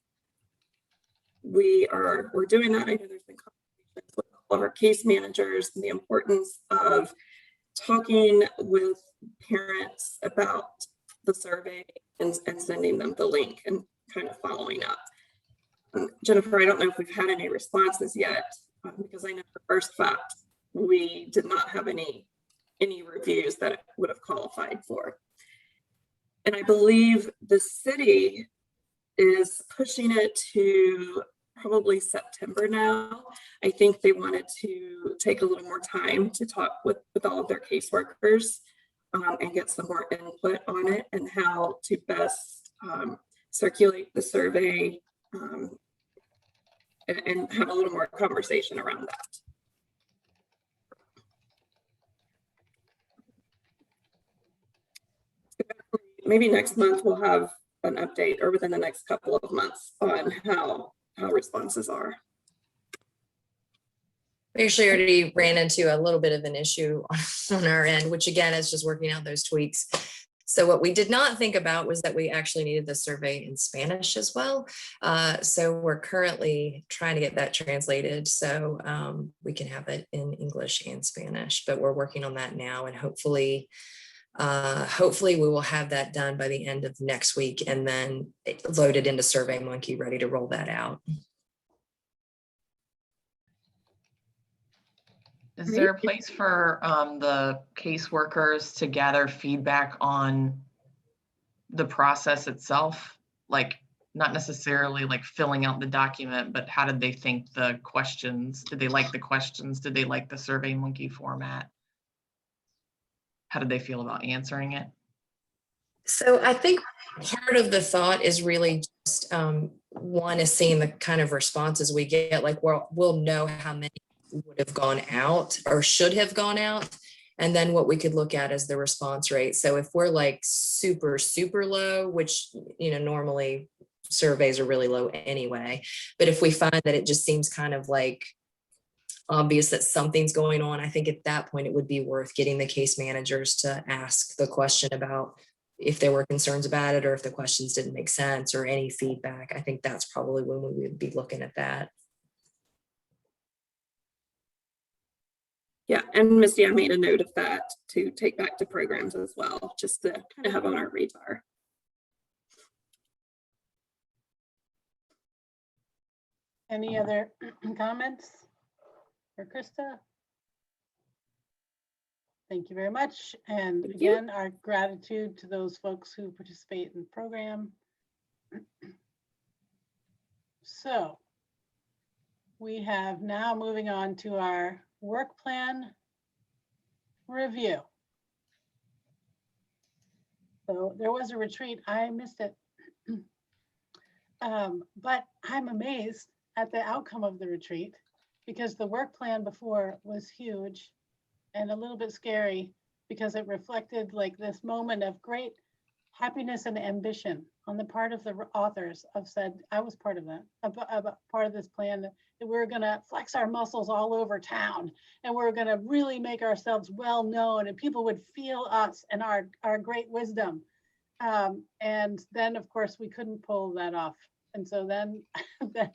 we're doing that. I know there's been conversations with all of our case managers and the importance of talking with parents about the survey and sending them the link and kind of following up. Jennifer, I don't know if we've had any responses yet, because I know the first FAPT, we did not have any reviews that it would have qualified for. And I believe the city is pushing it to probably September now. I think they wanted to take a little more time to talk with all of their caseworkers and get some more input on it and how to best circulate the survey and have a little more conversation around that. Maybe next month we'll have an update, or within the next couple of months, on how responses are. We actually already ran into a little bit of an issue on our end, which again is just working out those tweaks. So what we did not think about was that we actually needed the survey in Spanish as well. So we're currently trying to get that translated so we can have it in English and Spanish, but we're working on that now, and hopefully we will have that done by the end of next week and then loaded into SurveyMonkey, ready to roll that out. Is there a place for the caseworkers to gather feedback on the process itself? Like, not necessarily like filling out the document, but how did they think the questions? Did they like the questions? Did they like the SurveyMonkey format? How did they feel about answering it? So I think part of the thought is really just one is seeing the kind of responses we get. Like we'll know how many would have gone out or should have gone out. And then what we could look at is the response rate. So if we're like super, super low, which, you know, normally surveys are really low anyway, but if we find that it just seems kind of like obvious that something's going on, I think at that point it would be worth getting the case managers to ask the question about if there were concerns about it or if the questions didn't make sense or any feedback. I think that's probably when we would be looking at that. Yeah, and Misty, I made a note of that to take back to programs as well, just to kind of have on our radar. Any other comments for Krista? Thank you very much. And again, our gratitude to those folks who participate in the program. So we have now moving on to our work plan review. So there was a retreat, I missed it. But I'm amazed at the outcome of the retreat because the work plan before was huge and a little bit scary because it reflected like this moment of great happiness and ambition on the part of the authors of said, I was part of that, about part of this plan that we're gonna flex our muscles all over town and we're gonna really make ourselves well known and people would feel us and our great wisdom. And then of course we couldn't pull that off. And so then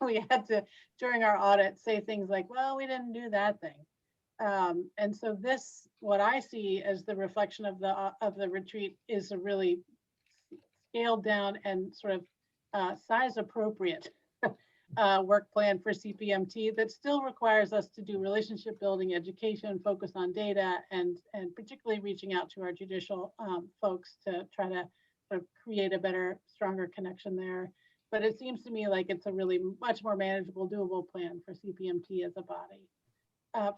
we had to, during our audit, say things like, well, we didn't do that thing. And so this, what I see as the reflection of the retreat is a really scaled down and sort of size appropriate work plan for CPMT that still requires us to do relationship building, education, focus on data, and particularly reaching out to our judicial folks to try to sort of create a better, stronger connection there. But it seems to me like it's a really much more manageable, doable plan for CPMT as a body.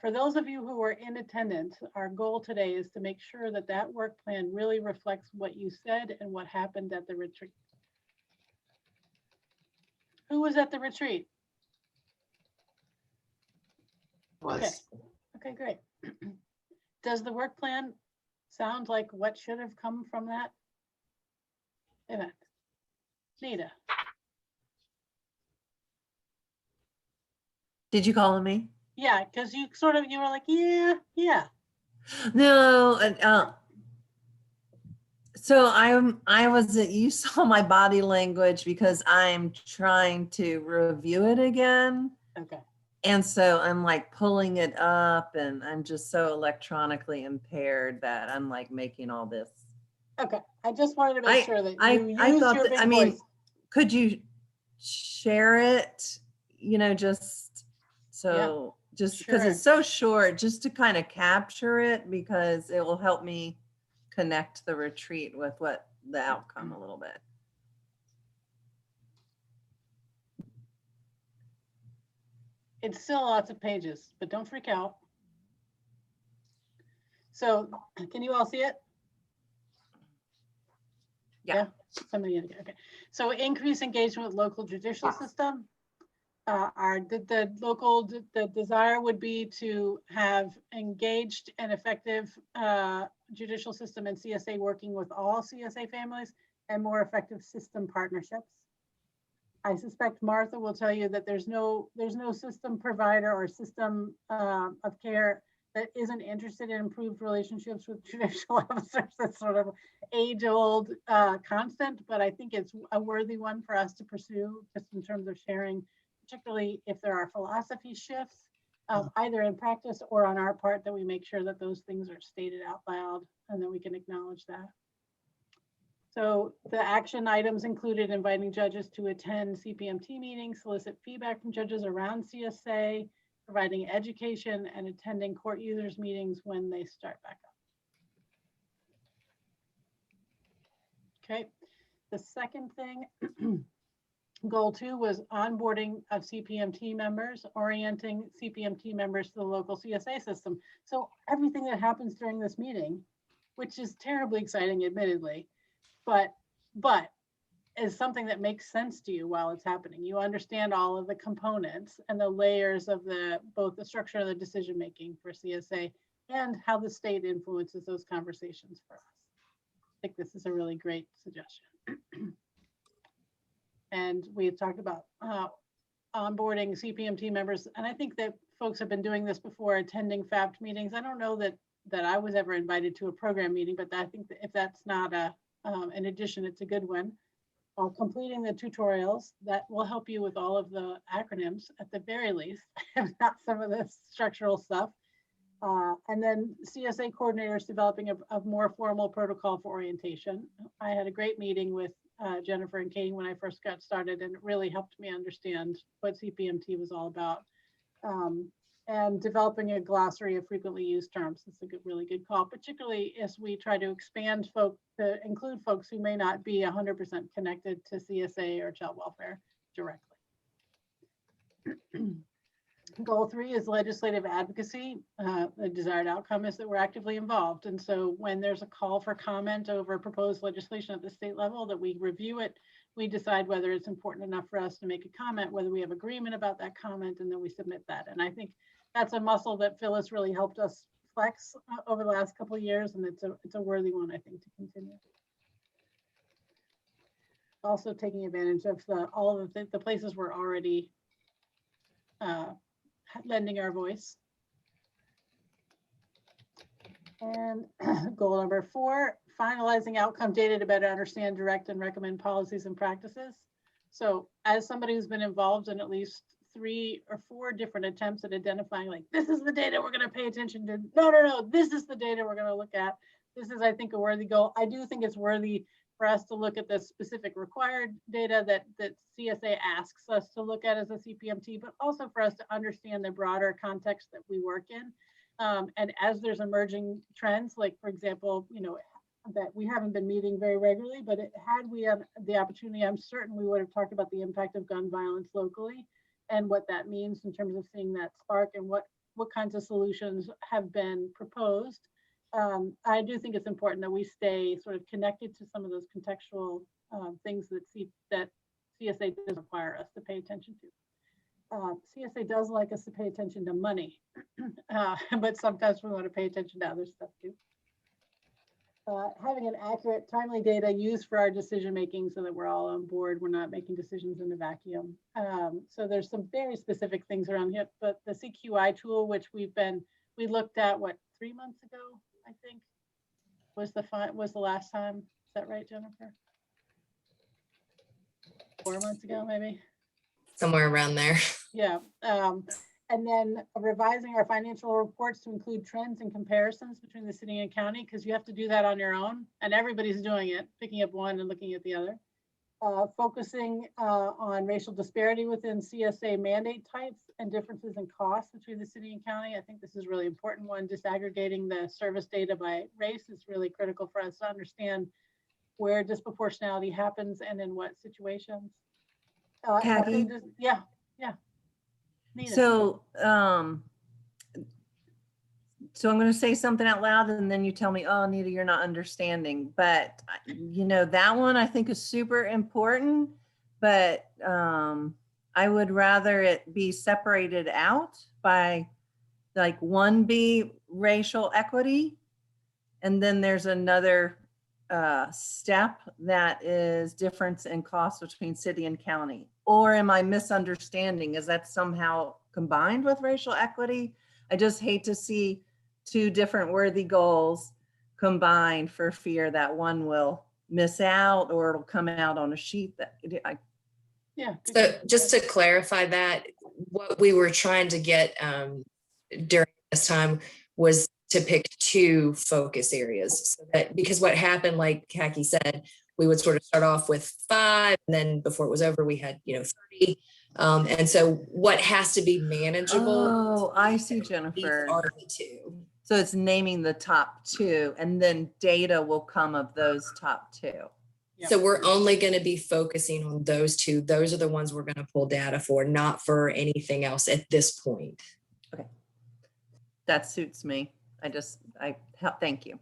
For those of you who were in attendance, our goal today is to make sure that that work plan really reflects what you said and what happened at the retreat. Who was at the retreat? Okay, okay, great. Does the work plan sound like what should have come from that event? Nita. Did you call me? Yeah, because you were like, yeah. No, so you saw my body language because I'm trying to review it again. Okay. And so I'm like pulling it up and I'm just so electronically impaired that I'm like making all this. Okay, I just wanted to make sure that you used thought your that, big I mean, voice. could you share it, just so, just because Sure. it's so short, just to kind of capture it because it will help me connect the retreat with what the outcome a little bit. It's still lots of pages, but don't freak out. So can you all see it? Yeah. Somebody, okay. So increase engagement with local judicial system. The desire would be to have engaged and effective judicial system and CSA working with all CSA families and more effective system partnerships. I suspect Martha will tell you that there's no system provider or system of care that isn't interested in improved relationships with judicial officers. That's sort of age-old constant, but I think it's a worthy one for us to pursue just in terms of sharing, particularly if there are philosophy shifts, either in practice or on our part, that we make sure that those things are stated out loud and that we can acknowledge that. So the action items included inviting judges to attend CPMT meetings, solicit feedback from judges around CSA, providing education, and attending court users meetings when they start back up. Okay, the second thing, goal 2 was onboarding of CPMT members, orienting CPMT members to the local CSA system. So everything that happens during this meeting, which is terribly exciting, admittedly, but is something that makes sense to you while it's happening. You understand all of the components and the layers of both the structure of the decision making for CSA and how the state influences those conversations for us. I think this is a really great suggestion. And we've talked about onboarding CPMT members, and I think that folks have been doing this before, attending FAPT meetings. I don't know that I was ever invited to a program meeting, but I think that if that's not an addition, it's a good one. Completing the tutorials that will help you with all of the acronyms at the very least, if not some of the structural stuff. And then CSA coordinators developing a more formal protocol for orientation. I had a great meeting with Jennifer and Katie when I first got started, and it really helped me understand what CPMT was all about. And developing a glossary of frequently used terms. It's a really good call, particularly as we try to expand folks to include folks who may not be 100% connected to CSA or child welfare directly. Goal 3 is legislative advocacy. The desired outcome is that we're actively involved. And so when there's a call for comment over proposed legislation at the state level, that we review it, we decide whether it's important enough for us to make a comment, whether we have agreement about that comment, and then we submit that. And I think that's a muscle that Phyllis really helped us flex over the last couple of years, and it's a worthy one, I think, to continue. Also taking advantage of all of the places we're already lending our voice. And goal number 4, finalizing outcome data to better understand, direct, and recommend policies and practices. So as somebody who's been involved in at least 3 or 4 different attempts at identifying, like, this is the data we're going to pay attention to. No, this is the data we're going to look at. This is, I think, a worthy goal. I do think it's worthy for us to look at the specific required data that CSA asks us to look at as a CPMT, but also for us to understand the broader context that we work in. And as there's emerging trends, like, for example, that we haven't been meeting very regularly, but had we had the opportunity, I'm certain we would have talked about the impact of gun violence locally and what that means in terms of seeing that spark and what kinds of solutions have been proposed. I do think it's important that we stay sort of connected to some of those contextual things that CSA does require us to pay attention to. CSA does like us to pay attention to money, but sometimes we want to pay attention to other stuff too. Having an accurate, timely data used for our decision making so that we're all on board, we're not making decisions in a vacuum. So there's some very specific things around here, but the CQI tool, which we looked at, 3 months ago, I think, was the last time. Is that right, Jennifer? 4 months ago, maybe? Somewhere around there. Yeah. And then revising our financial reports to include trends and comparisons between the city and county, because you have to do that on your own, and everybody's doing it, picking up one and looking at the other. Focusing on racial disparity within CSA mandate types and differences in costs between the city and county. I think this is a really important one. Disaggregating the service data by race is really critical for us to understand where disproportionality happens and in what situations. Kathy? Yeah. Nina. So I'm going to say something out loud and then you tell me, oh, Anita, you're not understanding. But, you know, that one I think is super important, but I would rather it be separated out by like one be racial equity. And then there's another step that is difference in cost between city and county. Or am I misunderstanding? Is that somehow combined with racial equity? I just hate to see two different worthy goals combined for fear that one will miss out or it'll come out on a sheet that Yeah. So just to clarify that, what we were trying to get during this time was to pick two focus areas. So that, because what happened, like Kaki said, we would sort of start off with 5, and then before it was over, we had 30. And so what has to be manageable? Oh, I see, These Jennifer. are the two. So it's naming the top 2 and then data will come of those top 2. Yeah. So we're only going to be focusing on those 2. Those are the ones we're going to pull data for, not for anything else at this point. Okay. That suits me. Thank you.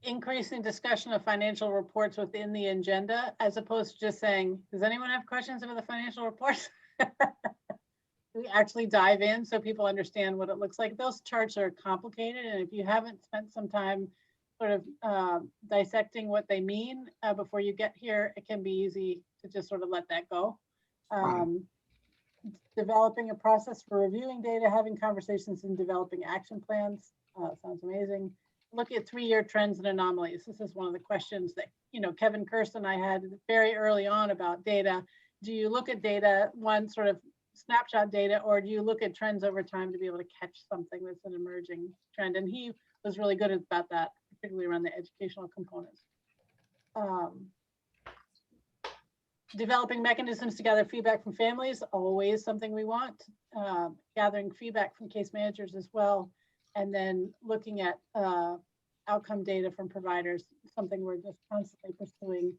Increasing discussion of financial reports within the agenda, as opposed to just saying, does anyone have questions about the financial reports? We actually dive in so people understand what it looks like. Those charts are complicated, and if you haven't spent some time sort of dissecting what they mean before you get here, it can be easy to just sort of let that go. Developing a process for reviewing data, having conversations, and developing action plans. Sounds amazing. Look at 3-year trends and anomalies. This is one of the questions that Kevin Kirst and I had very early on about data. Do you look at data, one sort of snapshot data, or do you look at trends over time to be able to catch something that's an emerging trend? And he was really good about that, particularly around the educational components. Developing mechanisms to gather feedback from families, always something we want. Gathering feedback from case managers as well. And then looking at outcome data from providers, something we're just constantly pursuing.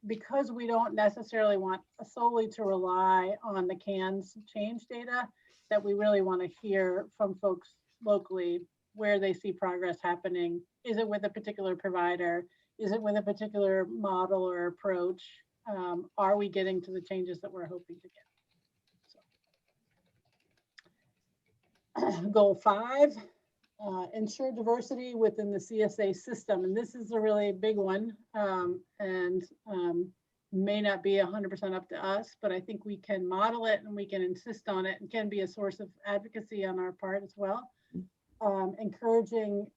Because we don't necessarily want solely to rely on the CANS change data, that we really want to hear from folks locally where they see progress happening. Is it with a particular provider? Is it with a particular model or approach? Are we getting to the changes that we're hoping to get? So. Goal 5, ensure diversity within the CSA system. And this is a really big one, and may not be 100% up to us, but I think we can model it and we can insist on it, and can be a source of advocacy on our part as well. Encouraging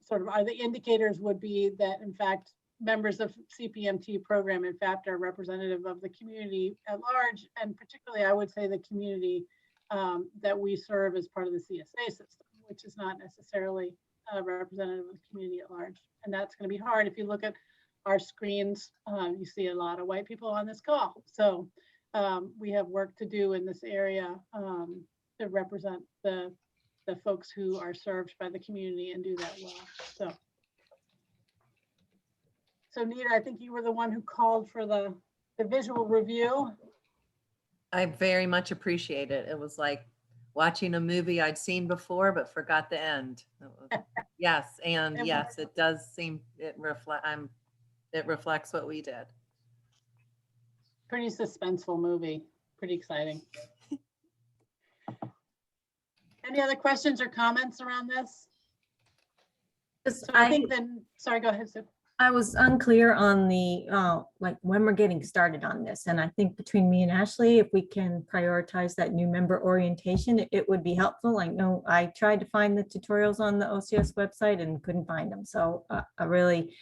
sort of the indicators would be that, in fact, members of CPMT program, in fact, are representative of the community at large, and particularly, I would say, the community that we serve as part of the CSA system, which is not necessarily representative of the community at large. And that's going to be hard. If you look at our screens, you see a lot of white people on this call. So we have work to do in this area to represent the folks who are served by the community and do that well. So Nita, I think you were the one who called for the visual review. I very much appreciate it. It was like watching a movie I'd seen before, but forgot the end. Yes. And yes, it does seem, it reflects what we did. Pretty suspenseful movie, pretty exciting. Any other questions or comments around this? So I think then, sorry, go ahead, Sue. I was unclear on the, like when we're getting started on this. And I think between me and Ashley, if we can prioritize that new member orientation, it would be helpful. I know I tried to find the tutorials on the OCS website and couldn't find them. So I really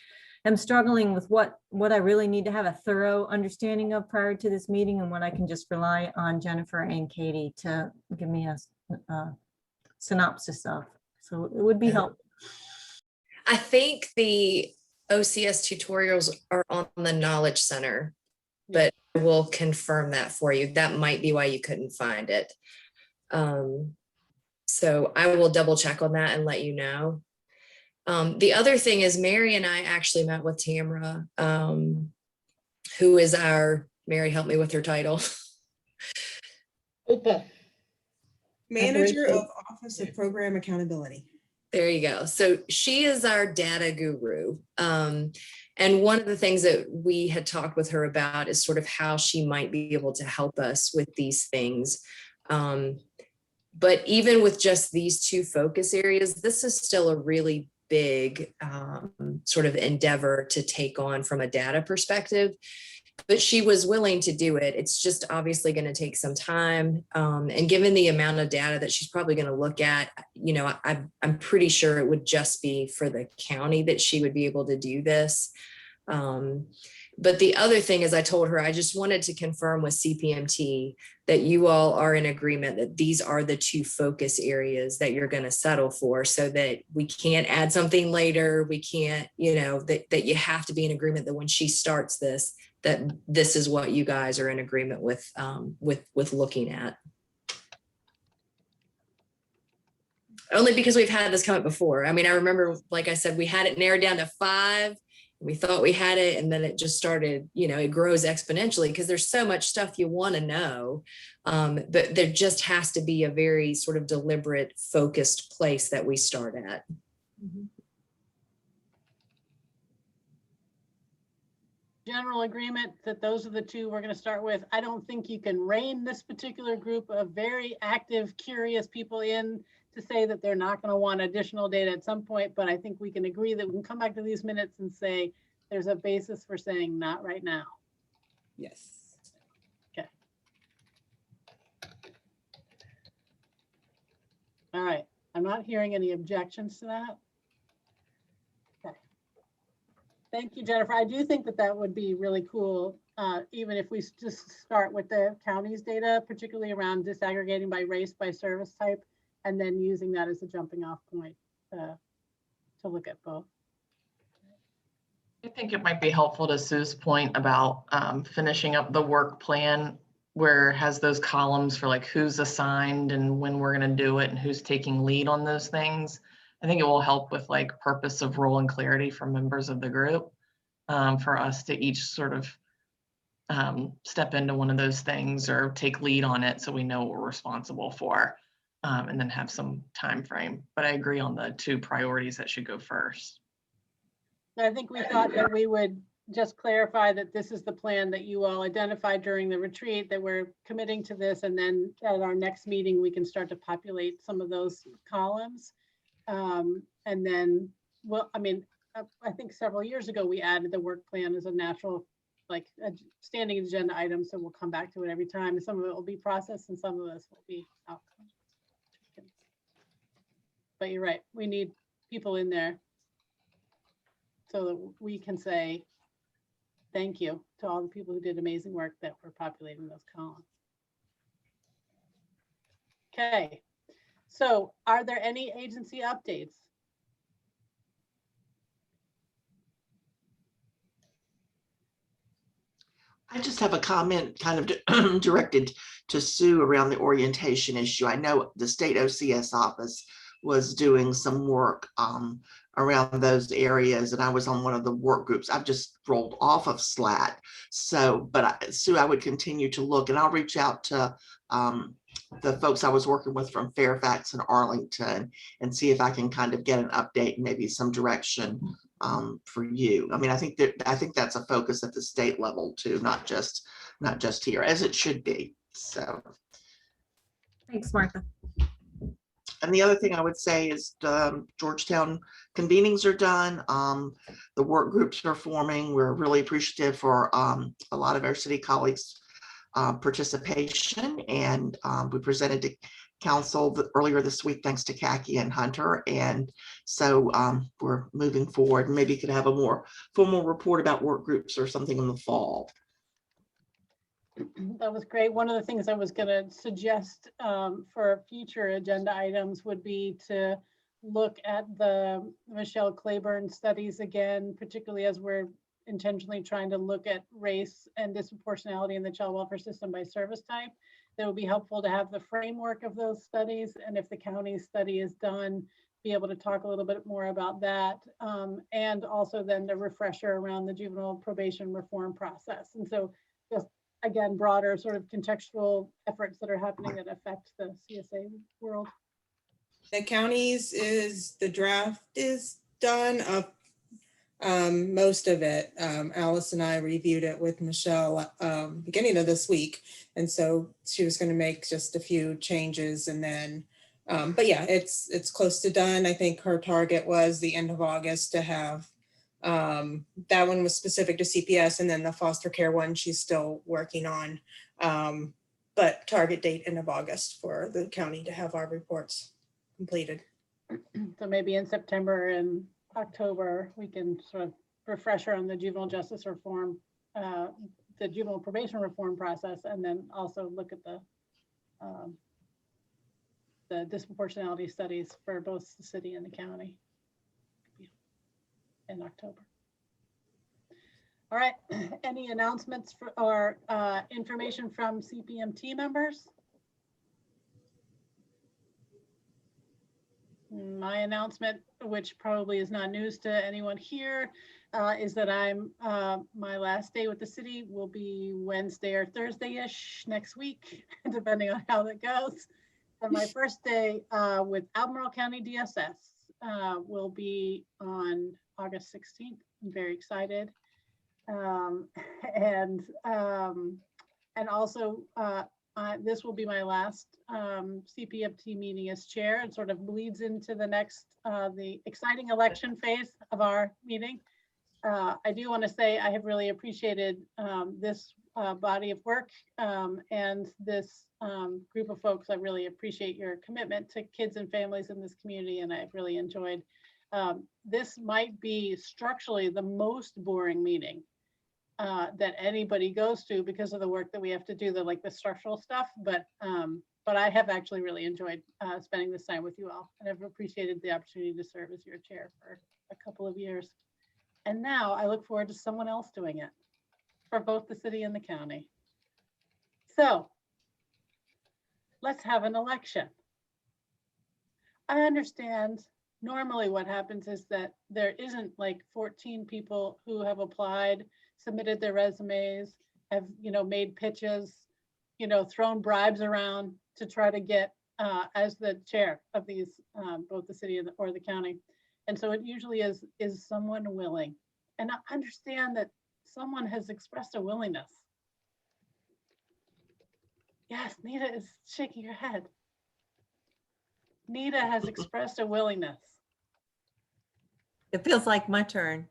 am struggling with what I really need to have a thorough understanding of prior to this meeting, and what I can just rely on Jennifer and Katie to give me a synopsis of. So it would be helpful. I think the OCS tutorials are on the Knowledge Center, but I will confirm that for you. That might be why you couldn't find it. So I will double check on that and let you know. The other thing is Mary and I actually met with Tamara, who is our Mary, help me with her title. OPA. Manager Operational- of Office of Program Accountability. There you go. So she is our data guru. And one of the things that we had talked with her about is sort of how she might be able to help us with these things. But even with just these two focus areas, this is still a really big sort of endeavor to take on from a data perspective. But she was willing to do it. It's just obviously going to take some time. And given the amount of data that she's probably going to look at, you know, I'm pretty sure it would just be for the county that she would be able to do this. But the other thing is I told her, I just wanted to confirm with CPMT that you all are in agreement that these are the two focus areas that you're going to settle for, so that we can't add something later. We can't, you know, that you have to be in agreement that when she starts this, that this is what you guys are in agreement with looking at. Only because we've had this come up before. I mean, I remember, like I said, we had it narrowed down to 5. We thought we had it, and then it just started, you know, it grows exponentially because there's so much stuff you want to know. But there just has to be a very sort of deliberate, focused place that we start at. Mhm. General agreement that those are the two we're going to start with. I don't think you can rein this particular group of very active, curious people in to say that they're not going to want additional data at some point, but I think we can agree that we can come back to these minutes and say there's a basis for saying not right now. Yes. Okay. All right. I'm not hearing any objections to that. Okay. Thank you, Jennifer. I do think that that would be really cool, even if we just start with the county's data, particularly around disaggregating by race, by service type, and then using that as a jumping off point to look at both. I think it might be helpful to Sue's point about finishing up the work plan where it has those columns for like who's assigned and when we're going to do it and who's taking lead on those things. I think it will help with like purpose of role and clarity for members of the group, for us to each sort of step into one of those things or take lead on it so we know what we're responsible for, and then have some time frame. But I agree on the 2 priorities that should go first. I think we thought that we would just clarify that this is the plan that you all identified during the retreat, that we're committing to this, and then at our next meeting, we can start to populate some of those columns. And then, well, I mean, I think several years ago, we added the work plan as a natural, like a standing agenda item. So we'll come back to it every time. Some of it will be processed and some of this will be outcome. But you're right, we need people in there so that we can say thank you to all the people who did amazing work that were populating those columns. Okay, so are there any agency updates? I just have a comment kind of directed to Sue around the orientation issue. I know the state OCS office was doing some work around those areas, and I was on one of the work groups. I've just rolled off of SLAT. So, but Sue, I would continue to look, and I'll reach out to the folks I was working with from Fairfax and Arlington and see if I can kind of get an update and maybe some direction for you. I mean, I think that's a focus at the state level too, not just here, as it should be. So Thanks, Martha. And the other thing I would say is Georgetown convenings are done. The work groups are forming. We're really appreciative for a lot of our city colleagues' participation. And we presented to council earlier this week, thanks to Khaki and Hunter. And so we're moving forward. Maybe could have a more formal report about work groups or something in the fall. That was great. One of the things I was going to suggest for future agenda items would be to look at the Michelle Claiborne studies again, particularly as we're intentionally trying to look at race and disproportionality in the child welfare system by service type. That would be helpful to have the framework of those studies, and if the county study is done, be able to talk a little bit more about that, and also then the refresher around the juvenile probation reform process. And so just again, broader sort of contextual efforts that are happening that affect the CSA world? The counties the draft is done up, most of it. Alice and I reviewed it with Michelle, beginning of this week. And so she was going to make just a few changes and then, but yeah, it's close to done. I think her target was the end of August to have, that one was specific to CPS, and then the foster care one she's still working on. But target date end of August for the county to have our reports completed. So maybe in September and October, we can sort of refresher on the juvenile justice reform, the juvenile probation reform process, and then also look at the disproportionality studies for both the city and the county in October. All right, any announcements for, or information from CPMT members? My announcement, which probably is not news to anyone here, is that my last day with the city will be Wednesday or Thursday-ish next week, depending on how that goes. And my first day with Albemarle County DSS will be on August 16th. I'm very excited. And also this will be my last CPMT meeting as chair, and sort of leads into the next, the exciting election phase of our meeting. I do want to say I have really appreciated this body of work and this group of folks. I really appreciate your commitment to kids and families in this community, and I've really enjoyed. This might be structurally the most boring meeting that anybody goes to because of the work that we have to do, the structural stuff, but I have actually really enjoyed spending this time with you all, and I've appreciated the opportunity to serve as your chair for a couple of years. And now I look forward to someone else doing it for both the city and the county. So let's have an election. I understand normally what happens is that there isn't like 14 people who have applied, submitted their resumes, have, made pitches, thrown bribes around to try to get as the chair of these, both the city or the county. And so it usually is someone willing. And I understand that someone has expressed a willingness. Yes, Nita is shaking her head. Nita has expressed a willingness. It feels like my turn.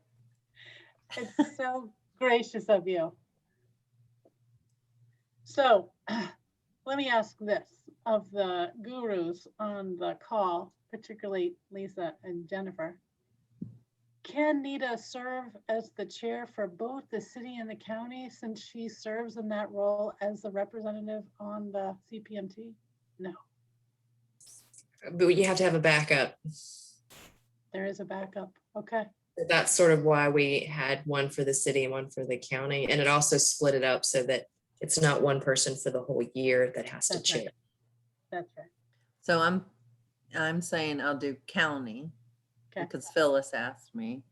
It's so gracious of you. So let me ask this of the gurus on the call, particularly Lisa and Jennifer. Can Nita serve as the chair for both the city and the county, since she serves in that role as the representative on the CPMT? No. But you have to have a backup. There is a backup. Okay. That's sort of why we had one for the city and one for the county. And it also split it up so that it's not one person for the whole year that has to chair. Right. That's right. So I'm saying I'll do county Okay. because Phyllis asked me.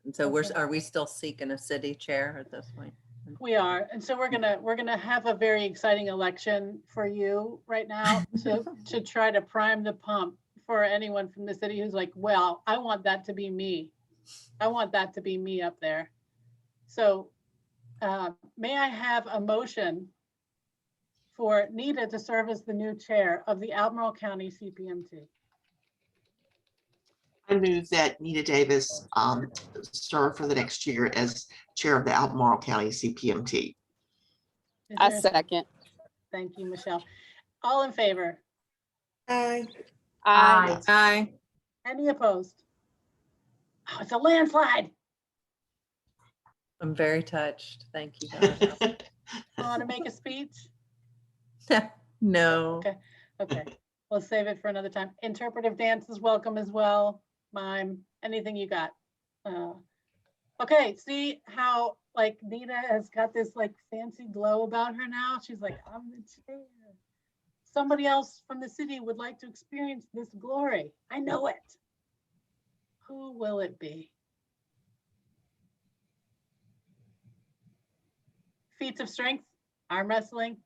And so Okay. are we still seeking a city chair at this point? We are, and so we're gonna have a very exciting election for you right now to try to prime the pump for anyone from the city who's like, well, I want that to be me. I want that to be me up there. So may I have a motion for Nita to serve as the new chair of the Albemarle County CPMT? I move that Nita Davis serve for the next year as chair of the Albemarle County CPMT. I second. Thank you, Michelle. All in favor? Aye. Aye. Aye. Any opposed? Oh, it's a landslide. I'm very touched. Thank you, guys. Want to make a speech? No. Okay. Okay, we'll save it for another time. Interpretive dance is welcome as well. Mime, anything you got. Okay, see how like Nita has got this like fancy glow about her now? She's like, I'm the chair. Somebody else from the city would like to experience this glory. I know it. Who will it be? Feats of strength? Arm wrestling?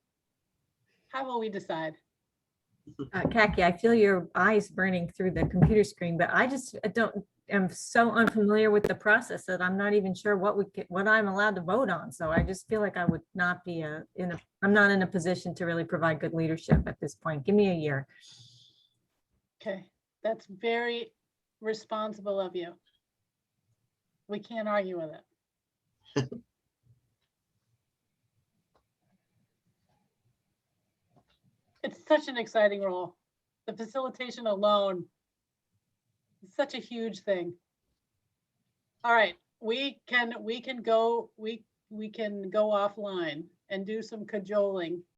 How will we decide? Kaki, I feel your eyes burning through the computer screen, but I just am so unfamiliar with the process that I'm not even sure what I'm allowed to vote on. So I just feel like I would not be I'm not in a position to really provide good leadership at this point. Give me a year. Okay, that's very responsible of you. We can't argue with it. It's such an exciting role. The facilitation alone is such a huge thing. All right, we can go offline and do some cajoling